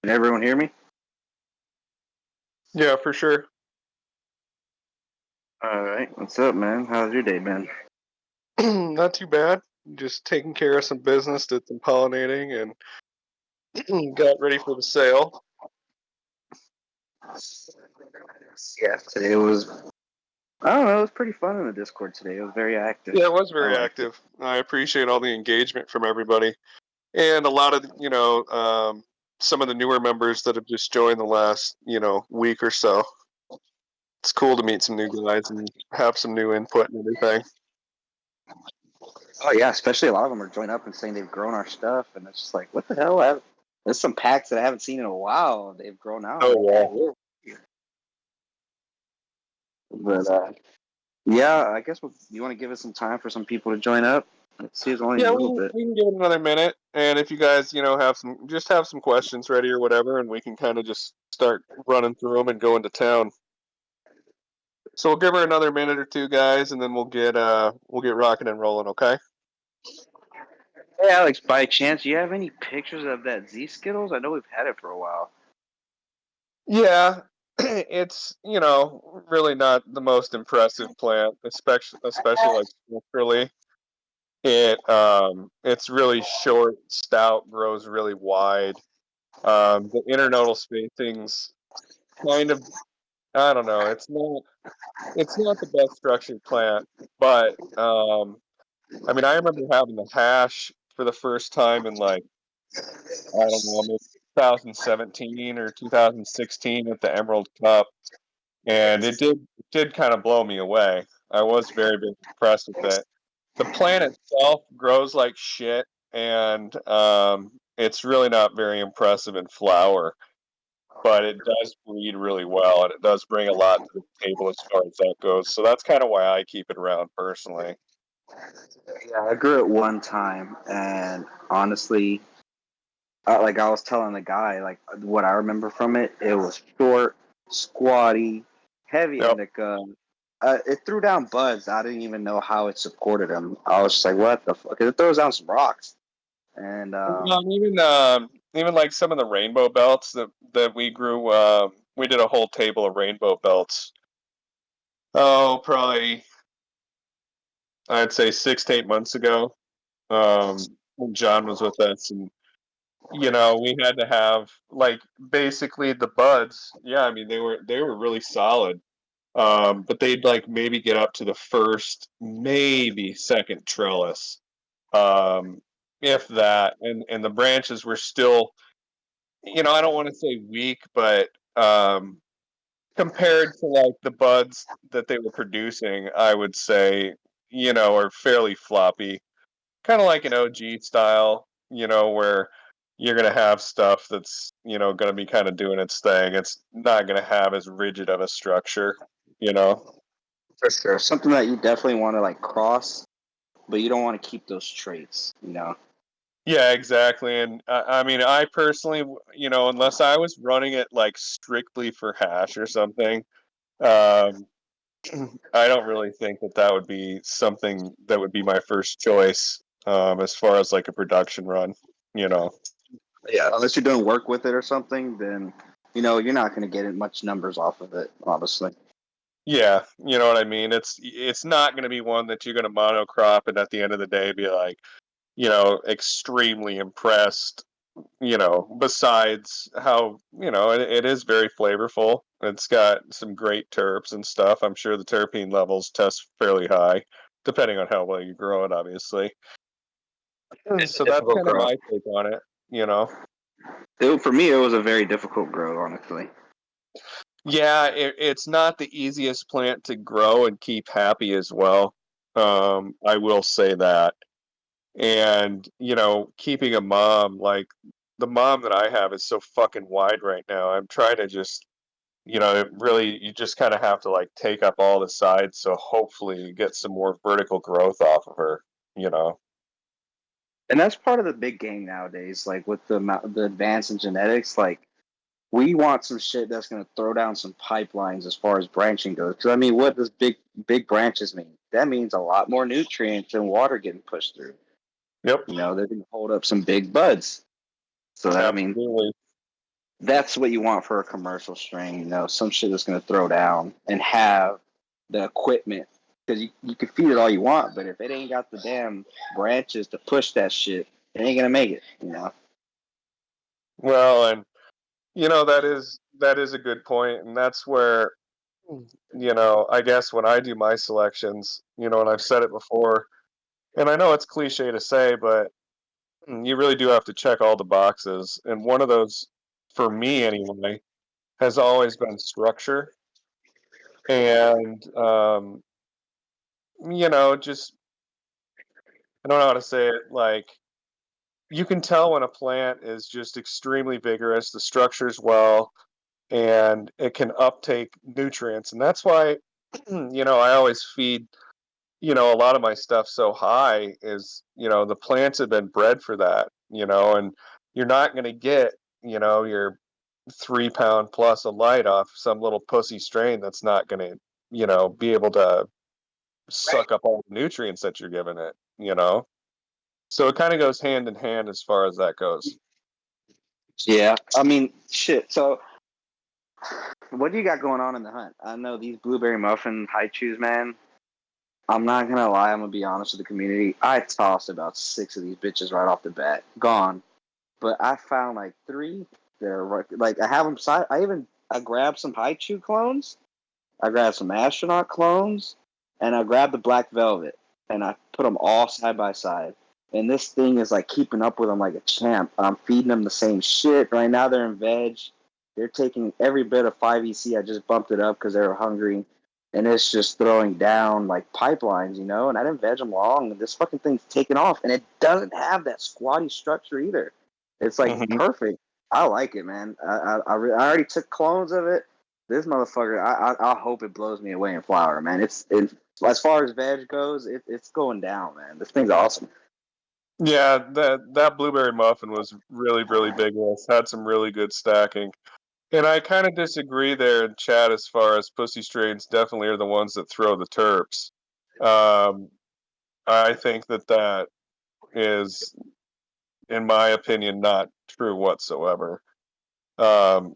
Can everyone hear me? Yeah, for sure. All right. What's up, man? How's your day been? Not too bad. Just taking care of some business, did some pollinating, and got ready for the sale. Yeah, today was, I don't know, it was pretty fun in the Discord today. It was very active. Yeah, it was I very liked it. active. I appreciate all the engagement from everybody, and a lot of some of the newer members that have just joined the last week or so. It's cool to meet some new guys and have some new input and everything. Oh, yeah, especially a lot of them are joining up and saying they've grown our stuff. And it's just like, what the hell? There's some packs that I haven't seen in a while. They've grown out. Oh yeah. But, yeah, I guess you want to give us some time for some people to join up? It seems only a Yeah, little we, bit. we can give it another minute, and if you guys, have some questions ready or whatever, and we can kind of just start running through them and go into town. So we'll give her another minute or two, guys, and then we'll get rocking and rolling. Okay? Hey, Alex, by chance, do you have any pictures of that Z Skittles? I know we've had it for a while. Yeah, it's really not the most impressive plant, especially like structurally. It's really short, stout, grows really wide. The internodal spacings kind of, I don't know. It's not the best structured plant, but I mean, I remember having the hash for the first time in like I don't know, maybe 2017 or 2016 at the Emerald Cup, and it did kind of blow me away. I was very impressed with it. The plant itself grows like shit, and it's really not very impressive in flower, but it does breed really well, and it does bring a lot to the table as far as that goes. So that's kind of why I keep it around personally. Yeah, I grew it one time, and honestly, like I was telling the guy, like what I remember from it, it was short, squatty, heavy Yep. indica. It threw down buds. I didn't even know how it supported them. I was just like, what the fuck? It throws down some rocks, and Even like some of the rainbow belts that we grew, we did a whole table of rainbow belts. Oh, probably I'd say 6 to 8 months ago. When John was with us, and we had to have like basically the buds. Yeah, I mean they were really solid. But they'd like maybe get up to the first, maybe second trellis, um, if that, and the branches were still, I don't want to say weak, but compared to like the buds that they were producing, I would say, are fairly floppy, kind of like an OG style, where you're going to have stuff that's, going to be kind of doing its thing. It's not going to have as rigid of a structure, you know? for sure, something that you definitely want to like cross, but you don't want to keep those traits. Yeah, exactly. And I mean, I personally, unless I was running it like strictly for hash or something, um, I don't really think that would be something that would be my first choice, as far as like a production run, you know. Yeah, unless you're doing work with it or something, then you're not going to get much numbers off of it, honestly. Yeah, you know what I mean. It's not going to be one that you're going to monocrop and at the end of the day be like, extremely impressed. Besides how it is very flavorful. It's got some great terps and stuff. I'm sure the terpene levels test fairly high, depending on how well you grow it, obviously. It's a So that's difficult kind of grow. my take on it. You know. For me, it was a very difficult grow, honestly. Yeah, it's not the easiest plant to grow and keep happy as well. I will say that. And, keeping a mom, like the mom that I have is so fucking wide right now. I'm trying to just, it really, you just kind of have to like take up all the sides. So hopefully you get some more vertical growth off of her, you know? And that's part of the big game nowadays. Like with the advance in genetics, like we want some shit that's going to throw down some pipelines as far as branching goes. Because I mean, what does big branches mean? That means a lot more nutrients and water getting pushed through. Yep, They're going to hold up some big buds. So that means absolutely. that's what you want for a commercial strain, you know, some shit that's going to throw down and have the equipment. Because you can feed it all you want, but if it ain't got the damn branches to push that shit, it ain't going to make it, you know? Well, and that is a good point, and that's where I guess when I do my selections, and I've said it before, and I know it's cliche to say, but you really do have to check all the boxes. And one of those, for me anyway, has always been structure. And, just, I don't know how to say it. Like, you can tell when a plant is just extremely vigorous, the structure's well, and it can uptake nutrients. And that's why, I always feed a lot of my stuff so high is, the plants have been bred for that, and you're not going to get, your 3 pound plus a light off some little pussy strain that's not going to, be able to suck up all the nutrients that you're giving it. So it kind of goes hand in hand as far as that goes. Yeah. I mean, shit. So, what do you got going on in the hunt? I know these blueberry muffin high chews, man. I'm not gonna lie. I'm gonna be honest with the community. I tossed about 6 of these bitches right off the bat, gone. But I found like 3 that are like I have them side. I grabbed some high chew clones. I grabbed some astronaut clones, and I grabbed the black velvet, and I put them all side by side. And this thing is like keeping up with them like a champ. I'm feeding them the same shit. Right now they're in veg. They're taking every bit of 5EC. I just bumped it up because they were hungry. And it's just throwing down like pipelines, you know. And I didn't veg them long. And this fucking thing's taking off. And it doesn't have that squatty structure either. It's like Hmm. perfect. I like it, man. I already took clones of it. This motherfucker, I hope it blows me away in flower, man. It's as far as veg goes, it's going down, man. This thing's awesome. Yeah, that blueberry muffin was really, really big. Had some really good stacking. And I kind of disagree there in chat as far as pussy strains definitely are the ones that throw the terps. Um, I think that is, in my opinion, not true whatsoever. Um,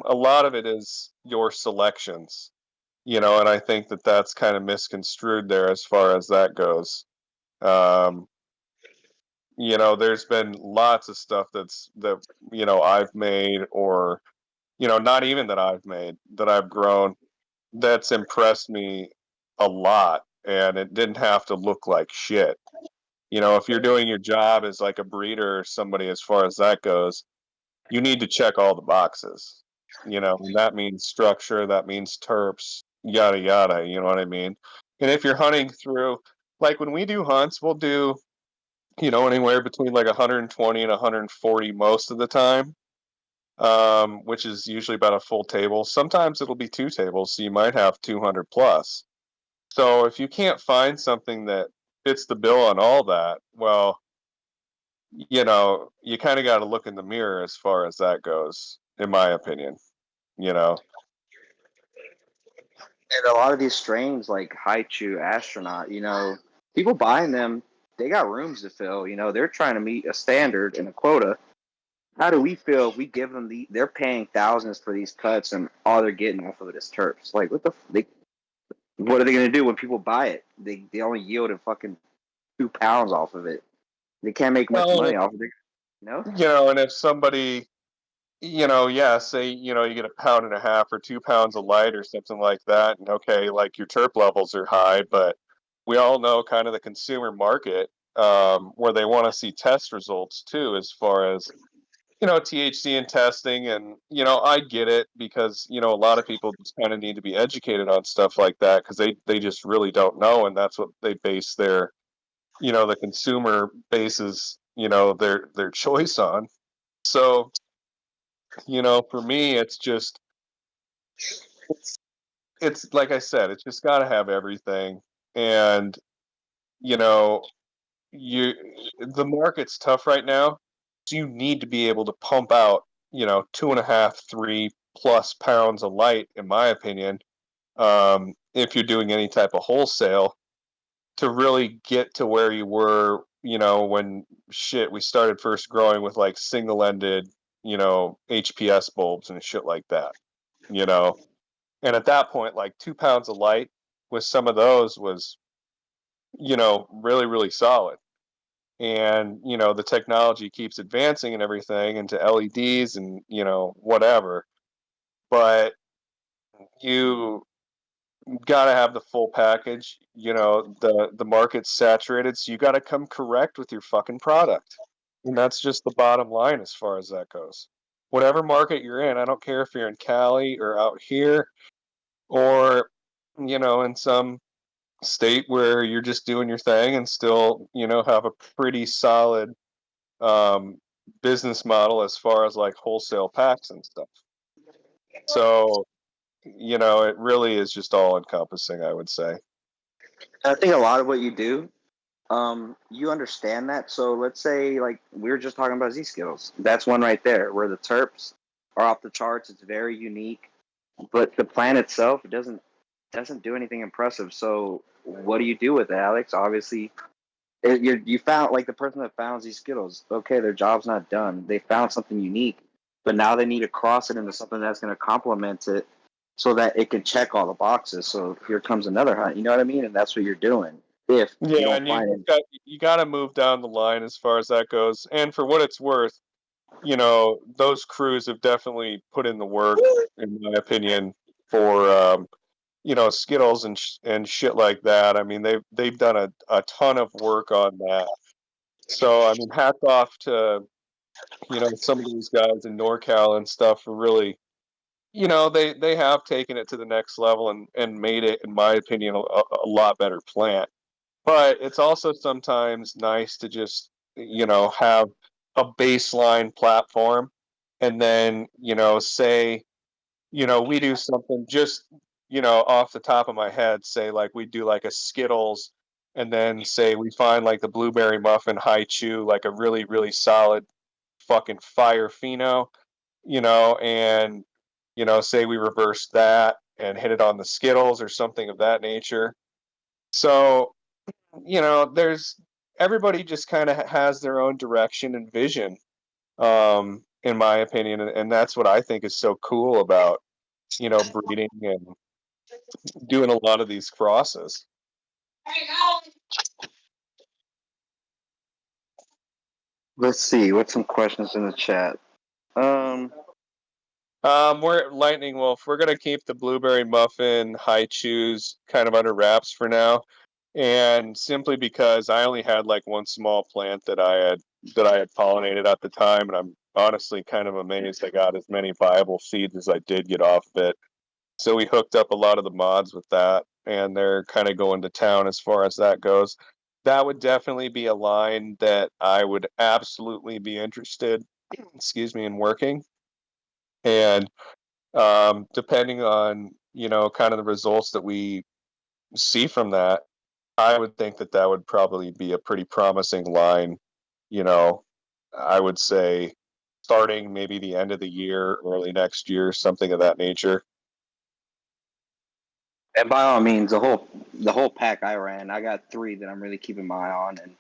a lot of it is your selections, and I think that that's kind of misconstrued there as far as that goes. Um, there's been lots of stuff that I've made, or not even that I've made, that I've grown, that's impressed me a lot, and it didn't have to look like shit. If you're doing your job as like a breeder or somebody as far as that goes, you need to check all the boxes. And that means structure, that means terps, yada yada, you know what I mean? And if you're hunting through, like when we do hunts, we'll do, anywhere between like 120 and 140 most of the time, which is usually about a full table. Sometimes it'll be 2 tables, so you might have 200 plus. So if you can't find something that fits the bill on all that, well, you kind of got to look in the mirror as far as that goes, in my opinion. You know. And a lot of these strains, like Haichu, Astronaut, you know, people buying them, they got rooms to fill. You know, they're trying to meet a standard and a quota. How do we feel if we give them they're paying thousands for these cuts and all they're getting off of it is terps? Like, what are they going to do when people buy it? They only yielded fucking 2 pounds off of it. They can't make much Well, money off of it, you know? and if somebody, yeah, say, you get a pound and a half or 2 pounds of light or something like that, and okay, like your terp levels are high, but we all know kind of the consumer market, where they want to see test results too, as far as THC and testing. And I get it, because a lot of people just kind of need to be educated on stuff like that, because they just really don't know, and that's what they base their the consumer bases their choice on. So for me, it's just it's it's like I said, it's just got to have everything. And you know you the market's tough right now, so you need to be able to pump out 2.5 3+ pounds of light, in my opinion, if you're doing any type of wholesale, to really get to where you were when we started first growing with like single ended HPS bulbs and shit like that, you know. And at that point, like 2 pounds of light with some of those was, really, really solid. And, the technology keeps advancing and everything into LEDs and, whatever. But you gotta have the full package. The market's saturated, so you gotta come correct with your fucking product. And that's just the bottom line as far as that goes. Whatever market you're in, I don't care if you're in Cali or out here or, in some state where you're just doing your thing and still, have a pretty solid um, business model as far as like wholesale packs and stuff. So, it really is just all encompassing, I would say. I think a lot of what you do, you understand that. So let's say like we were just talking about Z skills. That's one right there where the terps are off the charts. It's very unique, but the plant itself doesn't do anything impressive. So what do you do with it, Alex? Obviously, you found like the person that found these skittles. Okay, their job's not done. They found something unique, but now they need to cross it into something that's going to complement it, so that it can check all the boxes. So here comes another hunt. You know what I mean? And that's what you're doing. If you Yeah, don't and find it, you got to move down the line as far as that goes. And for what it's worth, those crews have definitely put in the work, in my opinion, for Skittles and shit like that. I mean, they've done a ton of work on that. So I mean, hats off to some of these guys in NorCal and stuff for really, they have taken it to the next level and made it, in my opinion, a lot better plant. But it's also sometimes nice to just, have a baseline platform and then, say, we do something just, off the top of my head, say like we do like a Skittles and then say we find like the blueberry muffin high chew, like a really, really solid fucking fire pheno, and, say we reverse that and hit it on the Skittles or something of that nature. So, there's everybody just kind of has their own direction and vision, in my opinion, and that's what I think is so cool about breeding and doing a lot of these crosses. let's see. What's some questions in the chat? Um, We're Lightning Wolf. We're gonna keep the blueberry muffin high chews kind of under wraps for now, and simply because I only had like one small plant that I had pollinated at the time, and I'm honestly kind of amazed I got as many viable seeds as I did get off of it. So we hooked up a lot of the mods with that, and they're kind of going to town as far as that goes. That would definitely be a line that I would absolutely be interested, excuse me, in working. And depending on kind of the results that we see from that, I would think that that would probably be a pretty promising line. You know, I would say starting maybe the end of the year, early next year, something of that nature. and by all means, the whole pack I ran, I got three that I'm really keeping my eye on, and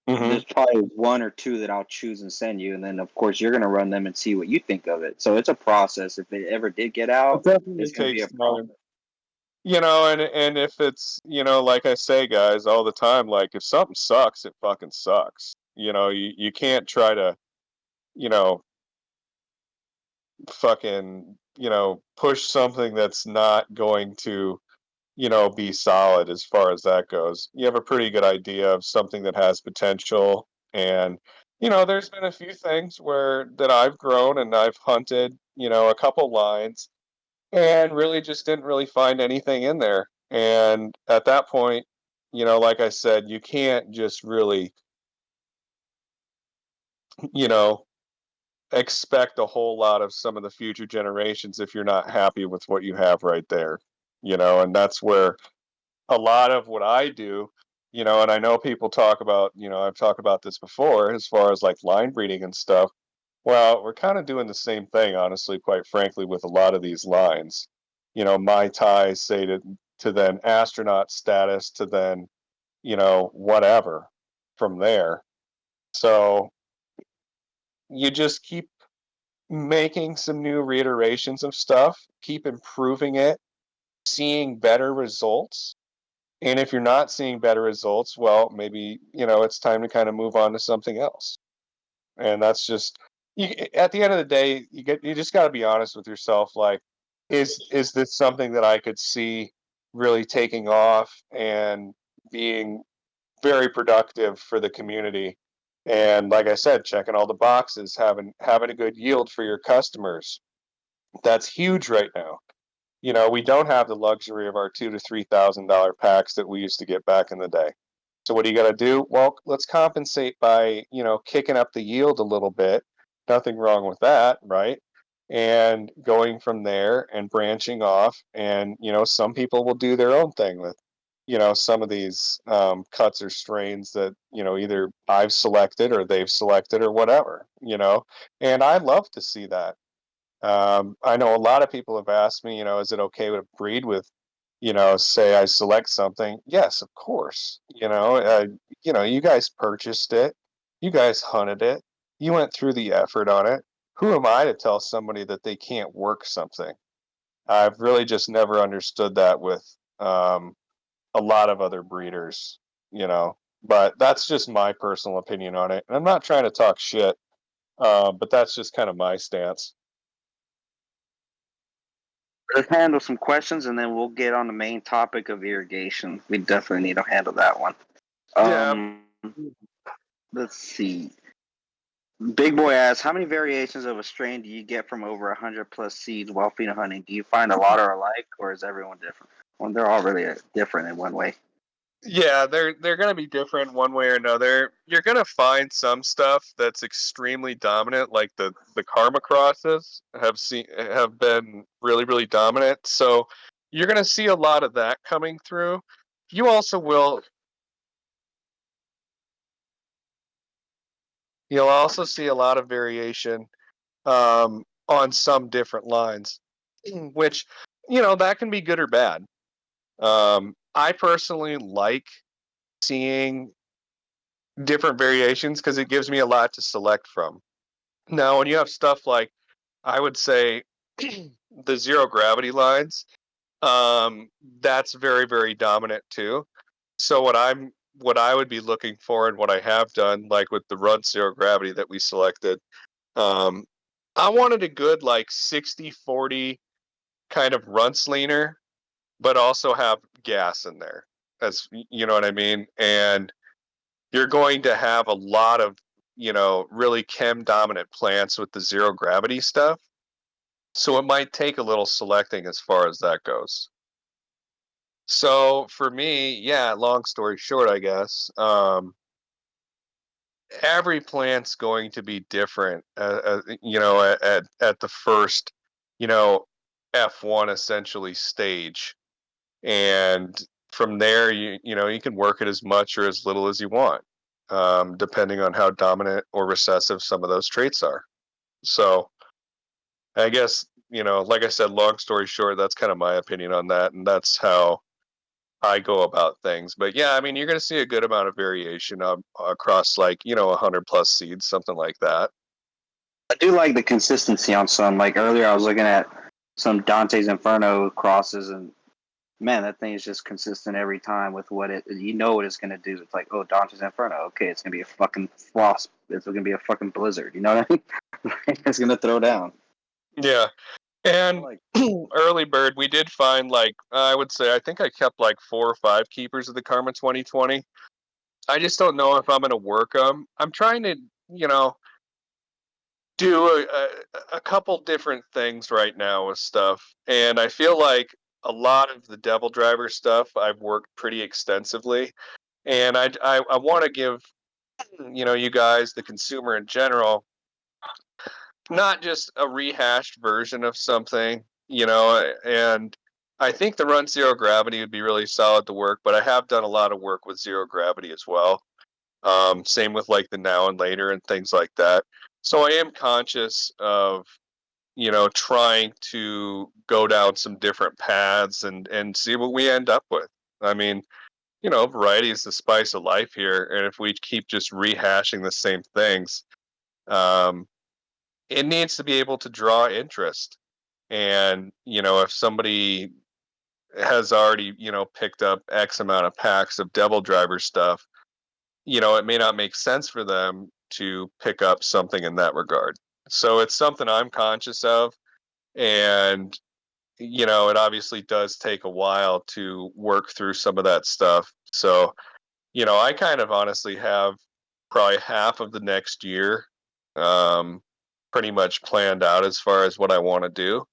Hmm. there's probably one or two that I'll choose and send you, and then of course you're gonna run them and see what you think of it. So it's a process. If it ever did get It out, definitely it's gonna be takes a time. process. And if it's, like I say, guys, all the time, like if something sucks, it fucking sucks. You can't try to, you know, fucking, push something that's not going to, be solid as far as that goes. You have a pretty good idea of something that has potential. And, there's been a few things where that I've grown and I've hunted, a couple lines and really just didn't really find anything in there. And at that point, like I said, you can't just really, you know, expect a whole lot of some of the future generations if you're not happy with what you have right there. And that's where a lot of what I do, and I know people talk about, I've talked about this before as far as like line breeding and stuff. Well, we're kind of doing the same thing, honestly, quite frankly, with a lot of these lines. My ties say to then astronaut status to then, whatever from there. So you just keep, making some new reiterations of stuff, keep improving it, seeing better results. And if you're not seeing better results, well, maybe, it's time to kind of move on to something else. And that's just at the end of the day, you just got to be honest with yourself. Like, is this something that I could see really taking off and being very productive for the community? And like I said, checking all the boxes, having a good yield for your customers. That's huge right now. We don't have the luxury of our $2,000 to $3,000 packs that we used to get back in the day. So what do you got to do? Well, let's compensate by, kicking up the yield a little bit. Nothing wrong with that, right? And going from there and branching off. And, some people will do their own thing with, some of these cuts or strains that, either I've selected or they've selected or whatever, and I love to see that. I know a lot of people have asked me, is it okay to breed with, say I select something? Yes, of course. You guys purchased it, you guys hunted it, you went through the effort on it. Who am I to tell somebody that they can't work something? I've really just never understood that with a lot of other breeders, you know. But that's just my personal opinion on it. And I'm not trying to talk shit, but that's just kind of my stance. Let's handle some questions and then we'll get on the main topic of irrigation. We definitely need to handle that one. Yeah. Um, let's see. Big Boy asks, how many variations of a strain do you get from over 100 plus seeds while pheno hunting? Do you find a lot are alike, or is everyone different? Well, they're all really different in one way. Yeah, they're gonna be different one way or another. You're gonna find some stuff that's extremely dominant, like the karma crosses have been really really dominant. So you're gonna see a lot of that coming through. You also will. You'll also see a lot of variation on some different lines, which that can be good or bad. I personally like seeing different variations because it gives me a lot to select from. Now, when you have stuff like, I would say, the zero gravity lines, that's very, very dominant too. So what I would be looking for and what I have done, like with the run zero gravity that we selected, um, I wanted a good like 60-40 kind of runts leaner, but also have gas in there. As you know what I mean? And you're going to have a lot of, really chem dominant plants with the zero gravity stuff. So it might take a little selecting as far as that goes. So for me, yeah, long story short, I guess, every plant's going to be different, at the first, you know, F1 essentially stage. And from there, you can work it as much or as little as you want, depending on how dominant or recessive some of those traits are. So I guess, like I said, long story short, that's kind of my opinion on that, and that's how I go about things. But yeah, I mean, you're going to see a good amount of variation across, like, 100 plus seeds, something like that. I do like the consistency on some. Like earlier, I was looking at some Dante's Inferno crosses, and man, that thing is just consistent every time with what it. You know what it's gonna do. It's like, oh, Dante's Inferno. Okay, it's gonna be a fucking frost. It's gonna be a fucking blizzard. You know what I mean? It's gonna throw down. Yeah. I And like. early bird, we did find, like, I would say, I think I kept like 4 or 5 keepers of the Karma 2020. I just don't know if I'm going to work them. I'm trying to, you know, do a couple different things right now with stuff. And I feel like a lot of the Devil Driver stuff I've worked pretty extensively. And I want to give, you guys, the consumer in general, not just a rehashed version of something, and I think the run zero gravity would be really solid to work, but I have done a lot of work with zero gravity as well. Same with like the now and later and things like that. So I am conscious of, trying to go down some different paths and see what we end up with. I mean, variety is the spice of life here, and if we keep just rehashing the same things, um, it needs to be able to draw interest. And, if somebody has already, picked up X amount of packs of Devil Driver stuff, it may not make sense for them to pick up something in that regard. So it's something I'm conscious of. And, it obviously does take a while to work through some of that stuff. So, I kind of honestly have probably half of the next year um, pretty much planned out as far as what I want to do.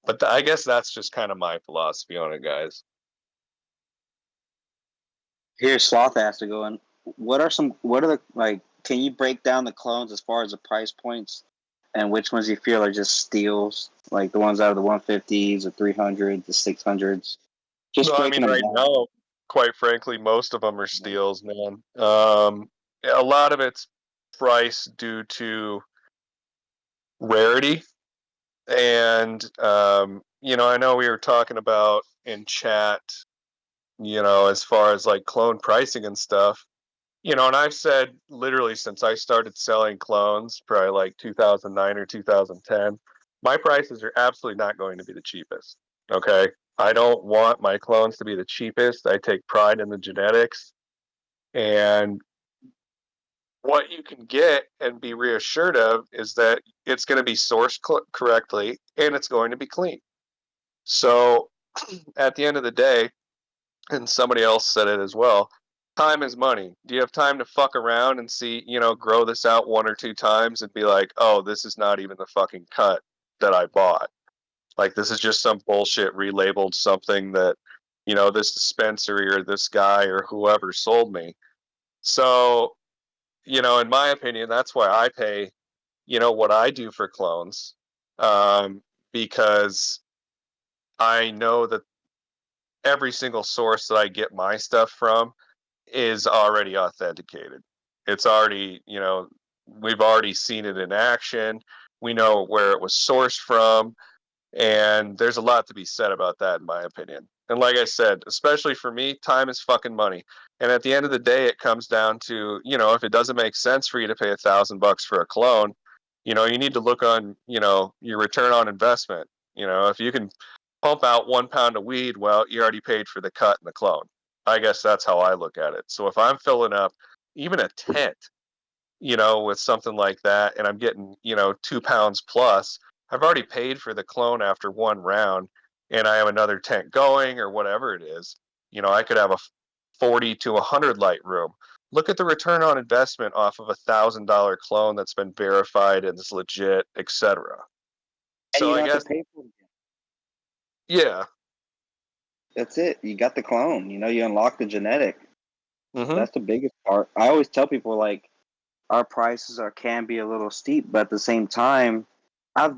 But I guess that's just kind of my philosophy on it, guys. Here, Sloth has to go in. What are some? What are the like? Can you break down the clones as far as the price points, and which ones you feel are just steals? Like the ones out of the 150s, the 300s, the 600s. Just Well, I mean, breaking them right down. now, quite frankly, most of them are steals, man. A lot of it's price due to rarity. And, I know we were talking about in chat, as far as like clone pricing and stuff. And I've said literally since I started selling clones, probably like 2009 or 2010, my prices are absolutely not going to be the cheapest. Okay. I don't want my clones to be the cheapest. I take pride in the genetics. And what you can get and be reassured of is that it's going to be sourced correctly and it's going to be clean. So at the end of the day, and somebody else said it as well, time is money. Do you have time to fuck around and see, grow this out one or two times and be like, oh, this is not even the fucking cut that I bought? Like, this is just some bullshit relabeled something that, this dispensary or this guy or whoever sold me. So, in my opinion, that's why I pay, what I do for clones, um, because I know that every single source that I get my stuff from is already authenticated. It's already, we've already seen it in action. We know where it was sourced from. And there's a lot to be said about that, in my opinion. And like I said, especially for me, time is fucking money. And at the end of the day, it comes down to, if it doesn't make sense for you to pay $1,000 for a clone, you need to look on, your return on investment. If you can pump out 1 pound of weed, well, you already paid for the cut and the clone. I guess that's how I look at it. So if I'm filling up even a tent, with something like that, and I'm getting, 2 pounds plus, I've already paid for the clone after one round, and I have another tent going or whatever it is. I could have a 40 to 100 light room. Look at the return on investment off of $1,000 clone that's been verified and is legit, etc. And So you I don't have guess, to pay for it. yeah. That's it. You got the clone. You unlock the genetic. Hmm. That's the biggest part. I always tell people like our prices can be a little steep, but at the same time,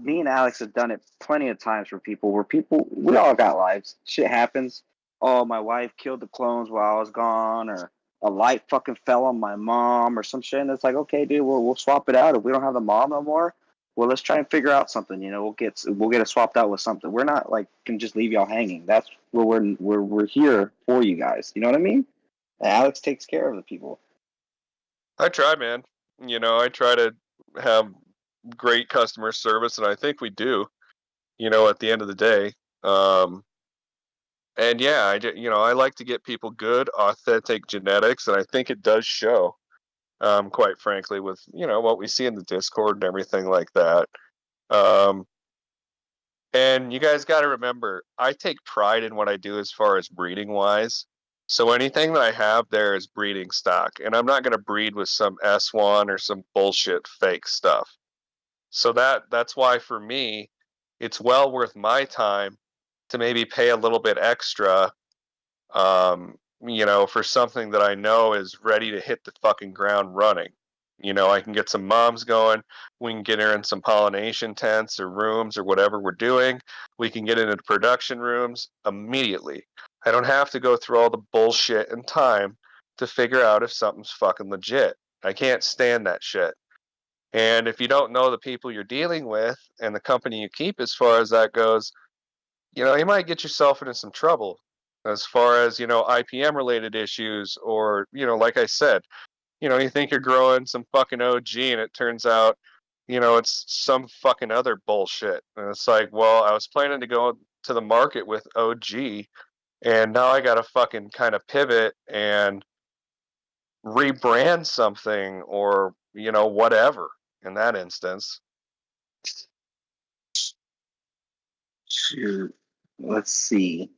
me and Alex have done it plenty of times for people where we all got lives. Shit happens. Oh, my wife killed the clones while I was gone, or a light fucking fell on my mom, or some shit. And it's like, okay, dude, we'll swap it out. If we don't have the mom no more, well, let's try and figure out something. We'll get it swapped out with something. We're not like can just leave y'all hanging. That's where we're here for you guys. You know what I mean? And Alex takes care of the people. I try, man. I try to have great customer service, and I think we do, at the end of the day. Um, and yeah, I like to get people good, authentic genetics, and I think it does show, quite frankly, with, what we see in the Discord and everything like that. Um, and you guys got to remember, I take pride in what I do as far as breeding wise. So anything that I have there is breeding stock, and I'm not going to breed with some S1 or some bullshit fake stuff. So that's why for me, it's well worth my time to maybe pay a little bit extra, for something that I know is ready to hit the fucking ground running. I can get some moms going. We can get her in some pollination tents or rooms or whatever we're doing. We can get into production rooms immediately. I don't have to go through all the bullshit and time to figure out if something's fucking legit. I can't stand that shit. And if you don't know the people you're dealing with and the company you keep as far as that goes, you might get yourself into some trouble as far as, IPM related issues or, like I said, you think you're growing some fucking OG and it turns out it's some fucking other bullshit. And it's like, well, I was planning to go to the market with OG, and now I got to fucking kind of pivot and rebrand something or, whatever in that instance. Shoot. Let's see.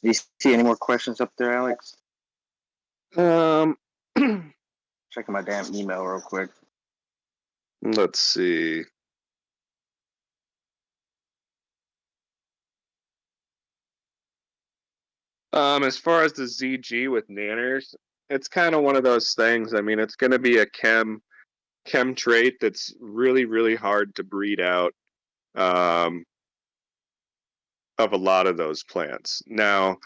Do you see any more questions up there, Alex? Um, Checking my damn email real quick. let's see. As far as the ZG with nanners, it's kind of one of those things. I mean, it's going to be a chem trait that's really, really hard to breed out um, of a lot of those plants. Now,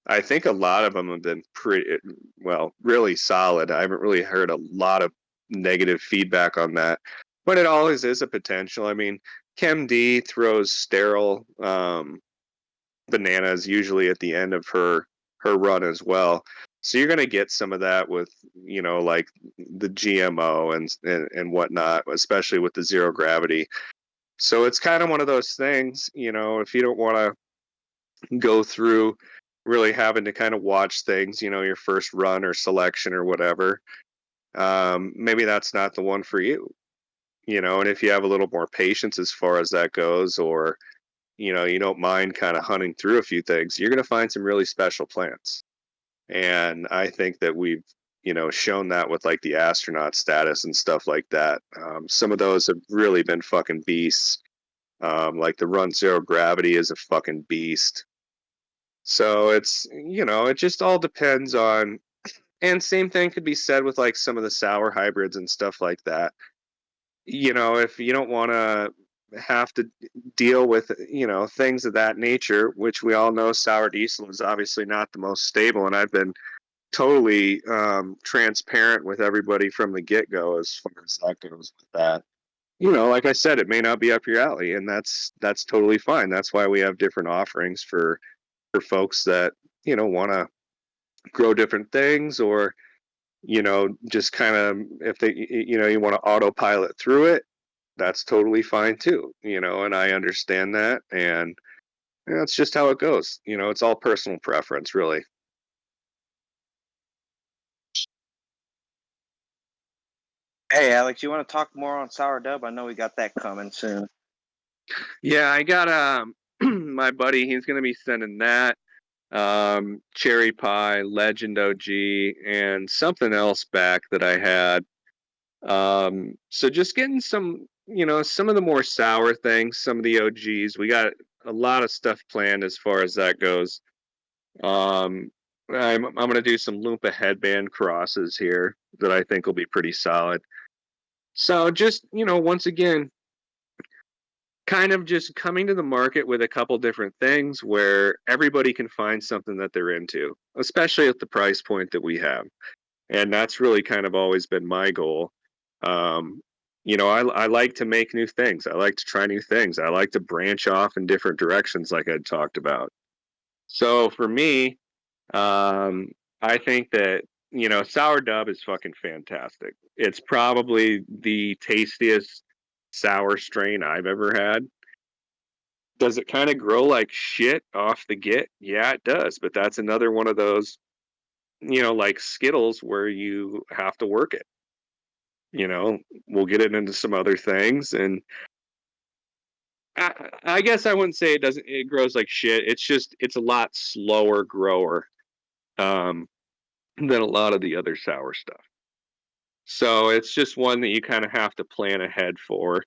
I think a lot of them have been really solid. I haven't really heard a lot of negative feedback on that, but it always is a potential. I mean, Chem D throws sterile bananas usually at the end of her run as well. So you're going to get some of that with, like the GMO and whatnot, especially with the zero gravity. So it's kind of one of those things, if you don't want to go through really having to kind of watch things, your first run or selection or whatever, maybe that's not the one for you, and if you have a little more patience as far as that goes, or, you don't mind kind of hunting through a few things, you're going to find some really special plants. And I think that we've, shown that with like the astronaut status and stuff like that. Some of those have really been fucking beasts. Like the Run Zero Gravity is a fucking beast. So it's, it just all depends on, and same thing could be said with like some of the sour hybrids and stuff like that. If you don't want to have to deal with, things of that nature, which we all know sour diesel is obviously not the most stable. And I've been totally transparent with everybody from the get-go as far as that goes with that. Like I said, it may not be up your alley, and that's totally fine. That's why we have different offerings for folks that, want to grow different things, or, just kind of, if they, you want to autopilot through it, that's totally fine too, and I understand that. And that's just how it goes. It's all personal preference, really. Hey, Alex, you want to talk more on sourdough? I know we got that coming soon. Yeah, I got my buddy, he's going to be sending that, cherry pie, legend OG, and something else back that I had. So just getting some, some of the more sour things, some of the OGs. We got a lot of stuff planned as far as that goes. Um, I'm going to do some Loompa headband crosses here that I think will be pretty solid. So just, once again, kind of just coming to the market with a couple different things where everybody can find something that they're into, especially at the price point that we have. And that's really kind of always been my goal. Um, I like to make new things. I like to try new things. I like to branch off in different directions, like I talked about. So for me, um, I think that, sour dub is fucking fantastic. It's probably the tastiest sour strain I've ever had. Does it kind of grow like shit off the get? Yeah, it does. But that's another one of those, like Skittles where you have to work it. We'll get it into some other things. And I guess I wouldn't say it grows like shit. It's a lot slower grower um, than a lot of the other sour stuff. So it's just one that you kind of have to plan ahead for.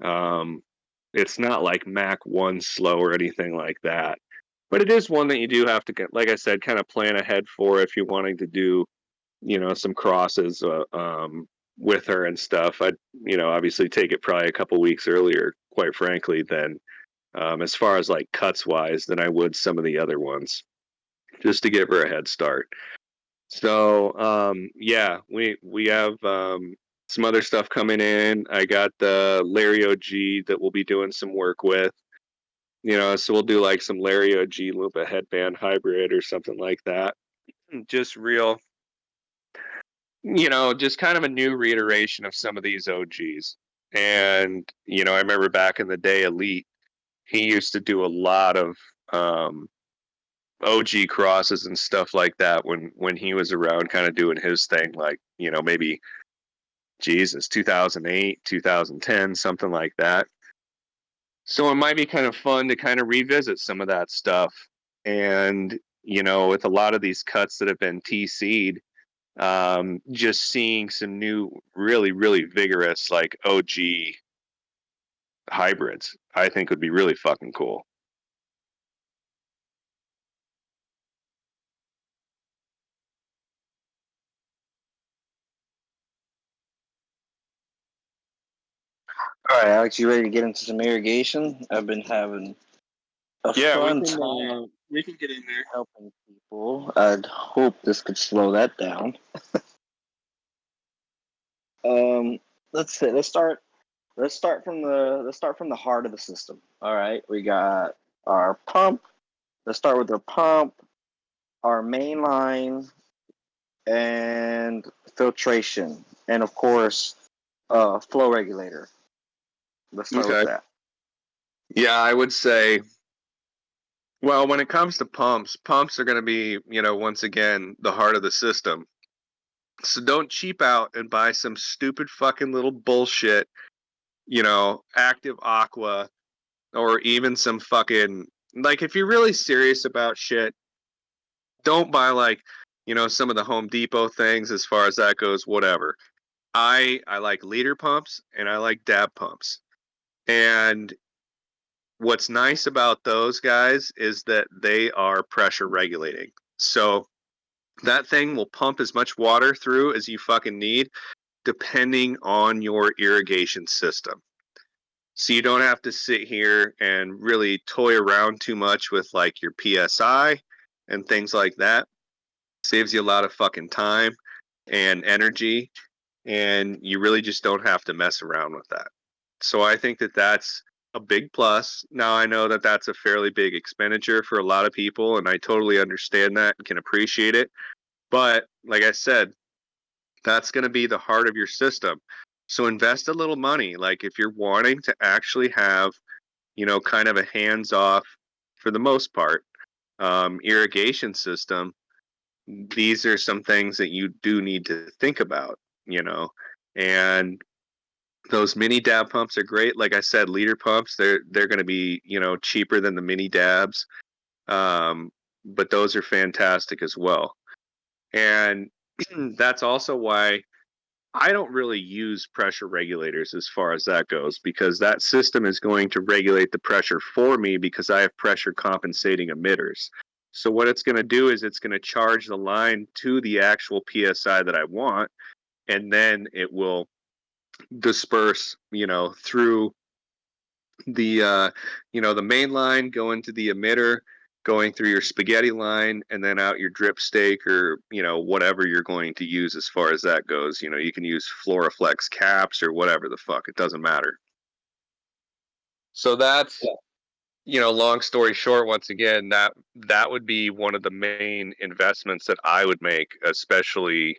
Um, it's not like Mac 1 slow or anything like that. But it is one that you do have to get, like I said, kind of plan ahead for if you're wanting to do, some crosses with her and stuff. I'd, obviously take it probably a couple weeks earlier, quite frankly, than as far as like cuts wise, than I would some of the other ones, just to give her a head start. So yeah, we have some other stuff coming in. I got the Larry OG that we'll be doing some work with. So we'll do like some Larry OG Lupa headband hybrid or something like that. Just real just kind of a new reiteration of some of these OGs. And, I remember back in the day, Elite, he used to do a lot of um, OG crosses and stuff like that when he was around, kind of doing his thing, like, maybe, Jesus, 2008, 2010, something like that. So it might be kind of fun to kind of revisit some of that stuff. And, with a lot of these cuts that have been TC'd, just seeing some new, really, really vigorous, like OG hybrids, I think would be really fucking cool. All right, Alex, you ready to get into some irrigation? I've been having a Yeah, fun time we can get in there. helping people. I'd hope this could slow that down. Um, let's see. Let's start from the heart of the system. All right, we got our pump. Let's start with our pump, our main line, and filtration, and of course, flow regulator. Let's start with Okay. that. Yeah, I would say, well, when it comes to pumps are going to be, once again, the heart of the system. So don't cheap out and buy some stupid fucking little bullshit, active aqua, or even some fucking, like, if you're really serious about shit, don't buy, like, some of the Home Depot things as far as that goes, whatever. I like liter pumps and I like dab pumps. And what's nice about those guys is that they are pressure regulating. So that thing will pump as much water through as you fucking need, depending on your irrigation system. So you don't have to sit here and really toy around too much with like your PSI and things like that. Saves you a lot of fucking time and energy, and you really just don't have to mess around with that. So I think that that's a big plus. Now I know that that's a fairly big expenditure for a lot of people, and I totally understand that and can appreciate it. But like I said, that's going to be the heart of your system. So invest a little money. Like if you're wanting to actually have, kind of a hands off, for the most part, irrigation system, these are some things that you do need to think about, and those mini dab pumps are great. Like I said, liter pumps, they're going to be, cheaper than the mini dabs. But those are fantastic as well. And that's also why I don't really use pressure regulators as far as that goes, because that system is going to regulate the pressure for me because I have pressure compensating emitters. So what it's going to do is it's going to charge the line to the actual PSI that I want, and then it will disperse, through the main line, going to the emitter, going through your spaghetti line, and then out your drip stake, or whatever you're going to use as far as that goes. You can use Floraflex caps or whatever the fuck, it doesn't matter. So that's, long story short, once again, that would be one of the main investments that I would make, especially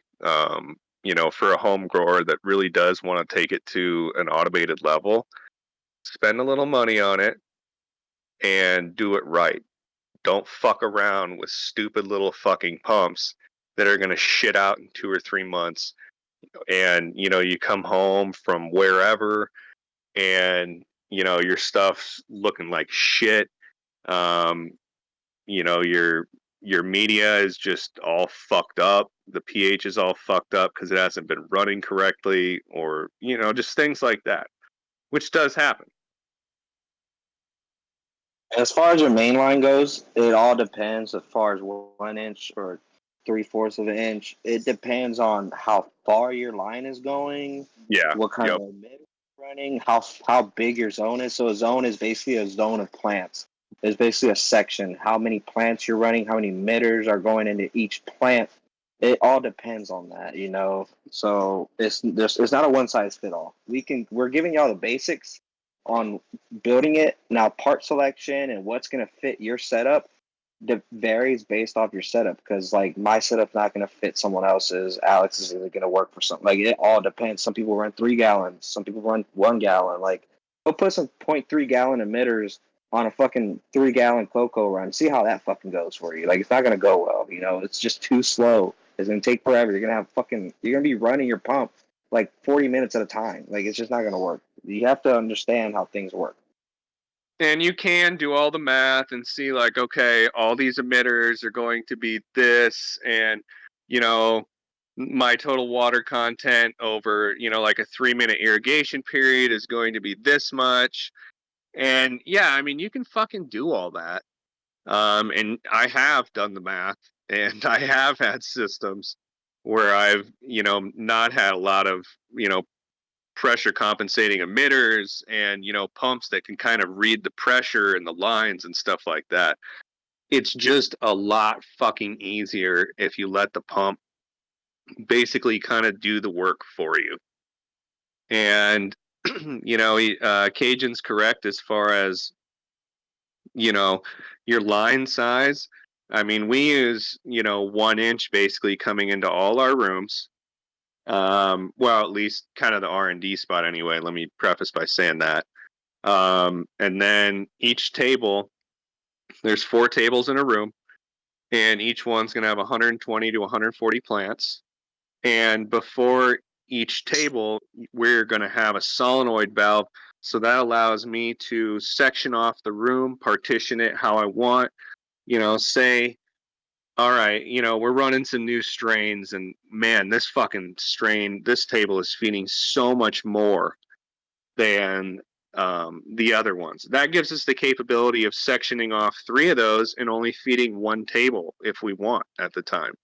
for a home grower that really does want to take it to an automated level. Spend a little money on it and do it right. Don't fuck around with stupid little fucking pumps that are going to shit out in 2 or 3 months. And, you come home from wherever, and, your stuff's looking like shit. Um, your media is just all fucked up. The pH is all fucked up because it hasn't been running correctly, or, just things like that, which does happen. As far as your main line goes, it all depends as far as 1 inch or 3/4 of an inch. It depends on how far your line is going, Yeah. what kind Yep. of emitter you're running, how big your zone is. So a zone is basically a zone of plants. There's basically a section. How many plants you're running, how many emitters are going into each plant. It all depends on that. So it's not a one size fit all. We're giving y'all the basics on building it. Now, part selection and what's going to fit your setup, varies based off your setup, because like my setup's not going to fit someone else's. Alex is going to work for something. Like it all depends. Some people run 3 gallons, some people run 1 gallon. Like go put some 0.3 gallon emitters on a fucking 3 gallon cocoa run. See how that fucking goes for you. Like it's not going to go well. You know, it's just too slow. It's going to take forever. You're going to be running your pump like 40 minutes at a time. Like it's just not going to work. You have to understand how things work. And you can do all the math and see like, okay, all these emitters are going to be this, and you know, my total water content over, you know, like a 3-minute irrigation period is going to be this much. And yeah, I mean, you can fucking do all that. And I have done the math, and I have had systems where I've, you know, not had a lot of, you know, pressure compensating emitters and, you know, pumps that can kind of read the pressure and the lines and stuff like that. It's just a lot fucking easier if you let the pump basically kind of do the work for you. And you know, Cajun's correct as far as, you know, your line size. I mean, we use, you know, 1 inch basically coming into all our rooms. Well, at least kind of the R&D spot anyway. Let me preface by saying that. And then each table, there's 4 tables in a room, and each one's going to have 120 to 140 plants. And before each table, we're going to have a solenoid valve. So that allows me to section off the room, partition it how I want, you know, say, all right, you know, we're running some new strains, and man, this fucking strain, this table is feeding so much more than the other ones. That gives us the capability of sectioning off 3 of those and only feeding 1 table if we want at the time.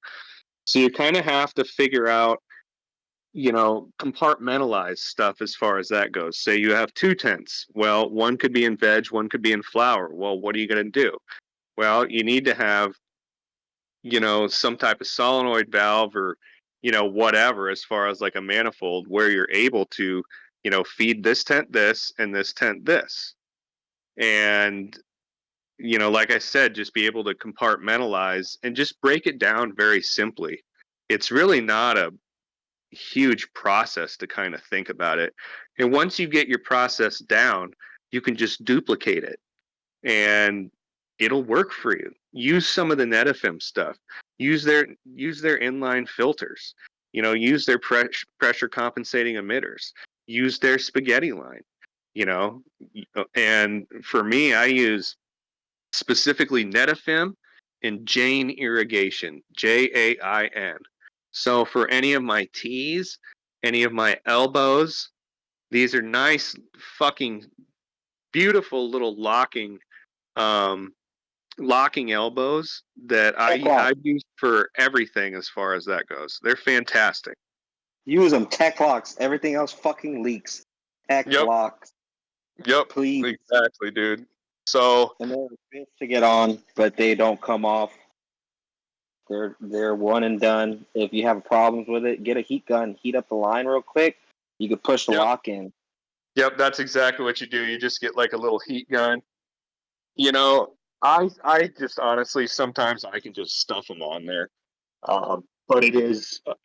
So you kind of have to figure out, you know, compartmentalize stuff as far as that goes. Say you have 2 tents. Well, one could be in veg, one could be in flower. Well, what are you going to do? Well, you need to have, you know, some type of solenoid valve or, you know, whatever, as far as like a manifold where you're able to, you know, feed this tent this and this tent this. And, you know, like I said, just be able to compartmentalize and just break it down very simply. It's really not a huge process to kind of think about it. And once you get your process down, you can just duplicate it and it'll work for you. Use some of the Netafim stuff. Use their inline filters. You know, use their pressure compensating emitters. Use their spaghetti line. You know, and for me, I use specifically Netafim and Jain irrigation, Jain. So for any of my tees, any of my elbows, these are nice fucking beautiful little um locking elbows that Tech I lock. use for everything as far as that goes. They're fantastic. Use them. Tech locks. Everything else fucking leaks. Tech Yep, locks, yep, please. exactly, dude. So And they're a bitch to get on, but they don't come off. They're one and done. If you have problems with it, get a heat gun, heat up the line real quick. You could push the yep, lock in. yep, that's exactly what you do. You just get like a little heat gun. You know, I just honestly sometimes I can just stuff them on there. But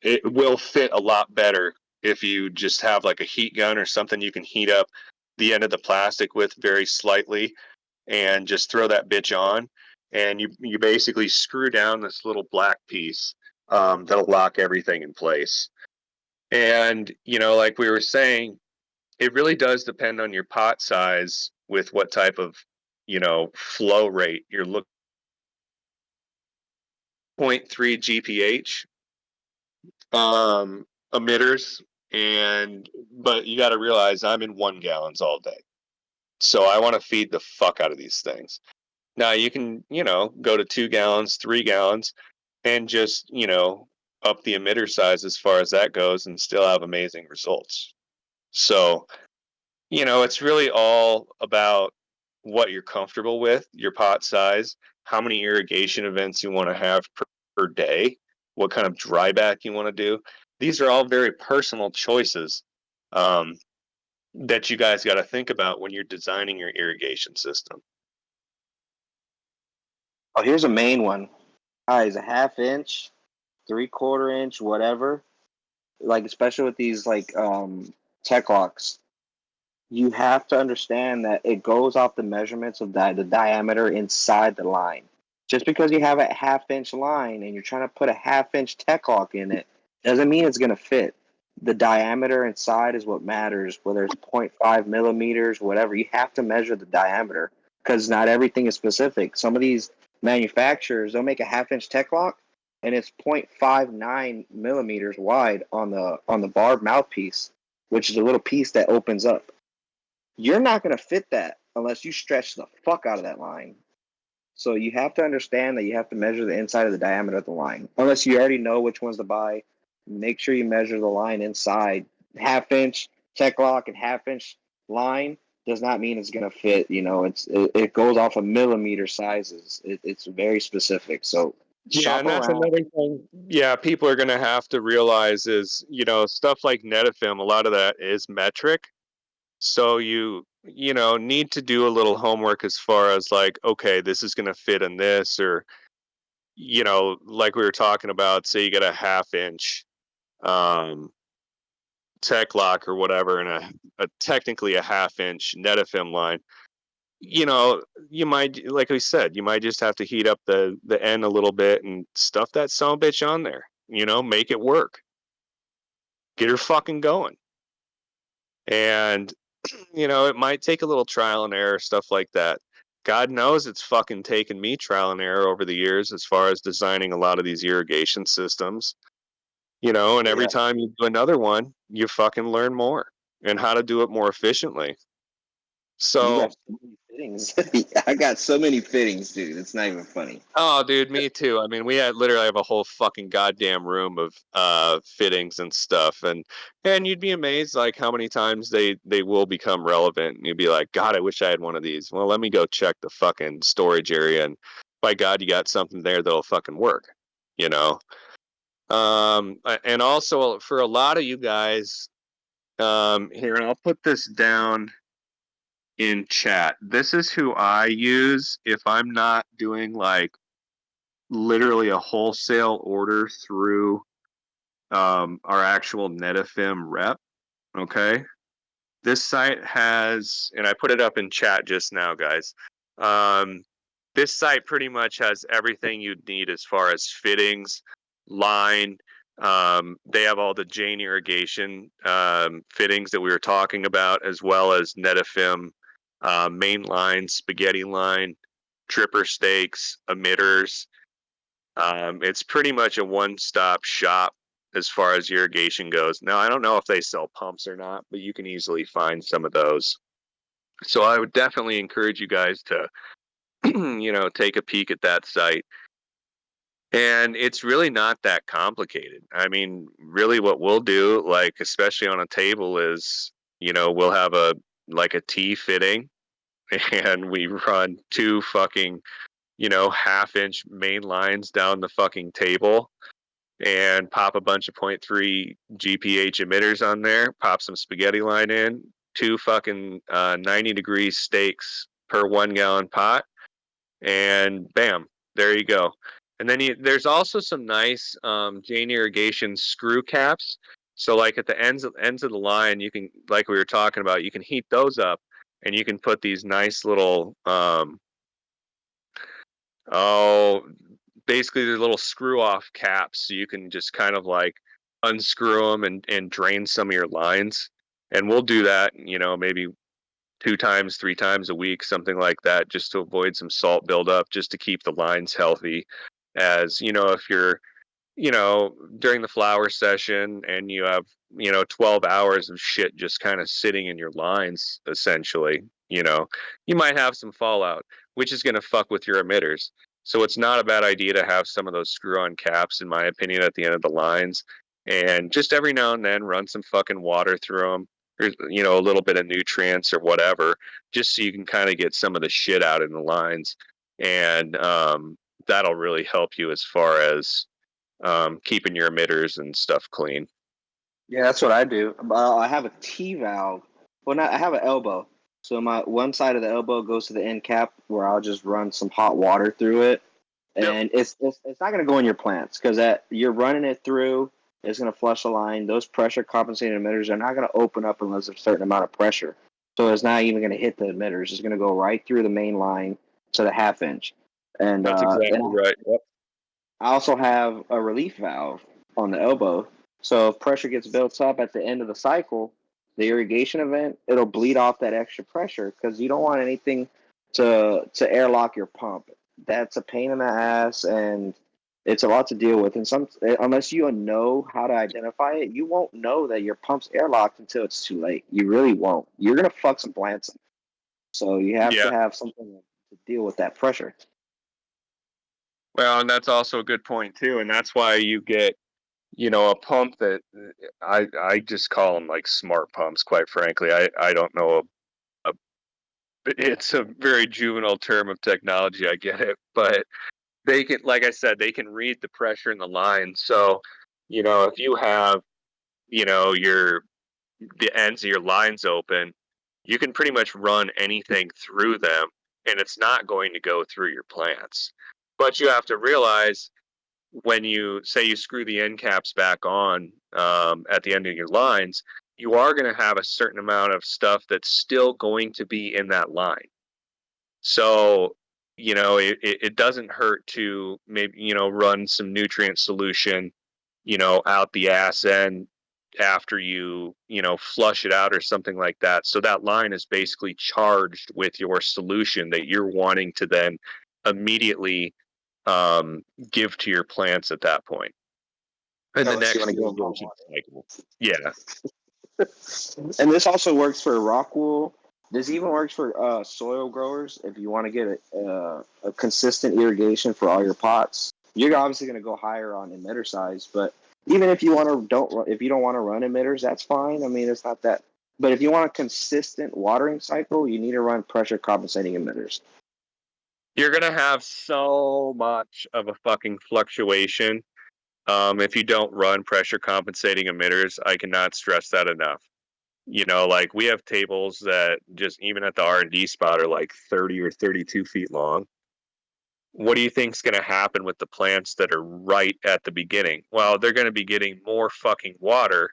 it will fit a lot better if you just have like a heat gun or something you can heat up the end of the plastic with very slightly and just throw that bitch on, and you basically screw down this little black piece that'll lock everything in place. And you know, like we were saying, it really does depend on your pot size with what type of, you know, flow rate you're looking. 0.3 GPH emitters, and but you got to realize I'm in 1 gallons all day, so I want to feed the fuck out of these things. Now you can, you know, go to 2 gallons, 3 gallons, and just, you know, up the emitter size as far as that goes, and still have amazing results. So, you know, it's really all about what you're comfortable with, your pot size, how many irrigation events you want to have per day, what kind of dry back you want to do. These are all very personal choices um, that you guys got to think about when you're designing your irrigation system. Oh, here's a main one. Is a 1/2 inch, 3/4 inch, whatever. Like especially with these like tech locks, you have to understand that it goes off the measurements of the diameter inside the line. Just because you have a 1/2 inch line and you're trying to put a 1/2 inch tech lock in it doesn't mean it's going to fit. The diameter inside is what matters, whether it's 0.5 millimeters, whatever. You have to measure the diameter because not everything is specific. Some of these manufacturers, they'll make a 1/2 inch tech lock and it's 0.59 millimeters wide on the barb mouthpiece, which is a little piece that opens up. You're not going to fit that unless you stretch the fuck out of that line. So you have to understand that you have to measure the inside of the diameter of the line. Unless you already know which ones to buy, make sure you measure the line inside. 1/2 inch tech lock and 1/2 inch line does not mean it's going to fit. You know, it goes off of millimeter sizes. It's very specific. So Yeah, shop and that's around. another thing. Yeah, people are going to have to realize is, stuff like Netafim, a lot of that is metric. So you need to do a little homework as far as like, okay, this is going to fit in this, or, like we were talking about, say you get a 1/2 inch um, tech lock or whatever, and a technically a 1/2 inch Netafim line. You might, like we said, you might just have to heat up the end a little bit and stuff that son of a bitch on there. Make it work. Get her fucking going. And it might take a little trial and error, stuff like that. God knows it's fucking taken me trial and error over the years as far as designing a lot of these irrigation systems. And every Yeah, time you do another one, you fucking learn more and how to do it more efficiently. you So got so many fittings. I got so many fittings, dude. It's not even funny. oh, dude, me too. I mean, we had literally have a whole fucking goddamn room of fittings and stuff, and you'd be amazed like how many times they will become relevant. And you'd be like, God, I wish I had one of these. Well, let me go check the fucking storage area, and by God, you got something there that'll fucking work. You know. And also for a lot of you guys, here, and I'll put this down in chat. This is who I use if I'm not doing like literally a wholesale order through our actual Netafim rep. Okay. This site has, and I put it up in chat just now, guys. Um, this site pretty much has everything you'd need as far as fittings, line. They have all the Jane irrigation fittings that we were talking about, as well as Netafim main line, spaghetti line, tripper stakes, emitters. It's pretty much a one-stop shop as far as irrigation goes. Now, I don't know if they sell pumps or not, but you can easily find some of those. So I would definitely encourage you guys to, take a peek at that site. And it's really not that complicated. I mean, really what we'll do, like, especially on a table is, we'll have a T fitting and we run two fucking, 1/2 inch main lines down the fucking table and pop a bunch of 0.3 GPH emitters on there, pop some spaghetti line in, two fucking 90-degree steaks per 1 gallon pot, and bam, there you go. And then there's also some nice Jane irrigation screw caps. So like at the ends of the line, you can, like we were talking about, you can heat those up, and you can put these nice little oh, basically they're little screw off caps, so you can just kind of like unscrew them and drain some of your lines. And we'll do that, maybe 2 times, 3 times a week, something like that, just to avoid some salt buildup, just to keep the lines healthy. As if you're during the flower session and you have, 12 hours of shit just kind of sitting in your lines, essentially, you might have some fallout, which is going to fuck with your emitters. So it's not a bad idea to have some of those screw on caps, in my opinion, at the end of the lines. And just every now and then run some fucking water through them, or, a little bit of nutrients or whatever, just so you can kind of get some of the shit out in the lines. And that'll really help you as far as keeping your emitters and stuff clean. Yeah, that's what I do. I have a T valve. Well, not I have an elbow. So my one side of the elbow goes to the end cap where I'll just run some hot water through it. and it's not going to go in your plants because you're running it through. It's going to flush a line. Those pressure compensating emitters are not going to open up unless there's a certain amount of pressure. So it's not even going to hit the emitters. It's going to go right through the main line to the half inch. And That's exactly right. Yep. I also have a relief valve on the elbow. So if pressure gets built up at the end of the cycle, the irrigation event, it'll bleed off that extra pressure because you don't want anything to airlock your pump. That's a pain in the ass and it's a lot to deal with. And unless you know how to identify it, you won't know that your pump's airlocked until it's too late. You really won't. You're gonna fuck some plants. So you have to Yeah. have something to deal with that pressure. Well, and that's also a good point too, and that's why you get, a pump that I just call them like smart pumps. Quite frankly, I don't know a it's a very juvenile term of technology. I get it, but they can, like I said, they can read the pressure in the line. So, if you have, your the ends of your lines open, you can pretty much run anything through them, and it's not going to go through your plants. But you have to realize when you say you screw the end caps back on at the end of your lines, you are going to have a certain amount of stuff that's still going to be in that line. So, it doesn't hurt to maybe, run some nutrient solution, out the ass end after you flush it out or something like that. So that line is basically charged with your solution that you're wanting to then immediately give to your plants at that point. And the Unless you want next to give them hot irrigation cycle. Yeah. And this also works for rock wool. This even works for soil growers. If you want to get a consistent irrigation for all your pots, you're obviously going to go higher on emitter size. But even if you if you don't want to run emitters, that's fine. I mean, it's not that. But if you want a consistent watering cycle, you need to run pressure compensating emitters. You're going to have so much of a fucking fluctuation if you don't run pressure compensating emitters. I cannot stress that enough. Like we have tables that just even at the R&D spot are like 30 or 32 feet long. What do you think's going to happen with the plants that are right at the beginning? Well, they're going to be getting more fucking water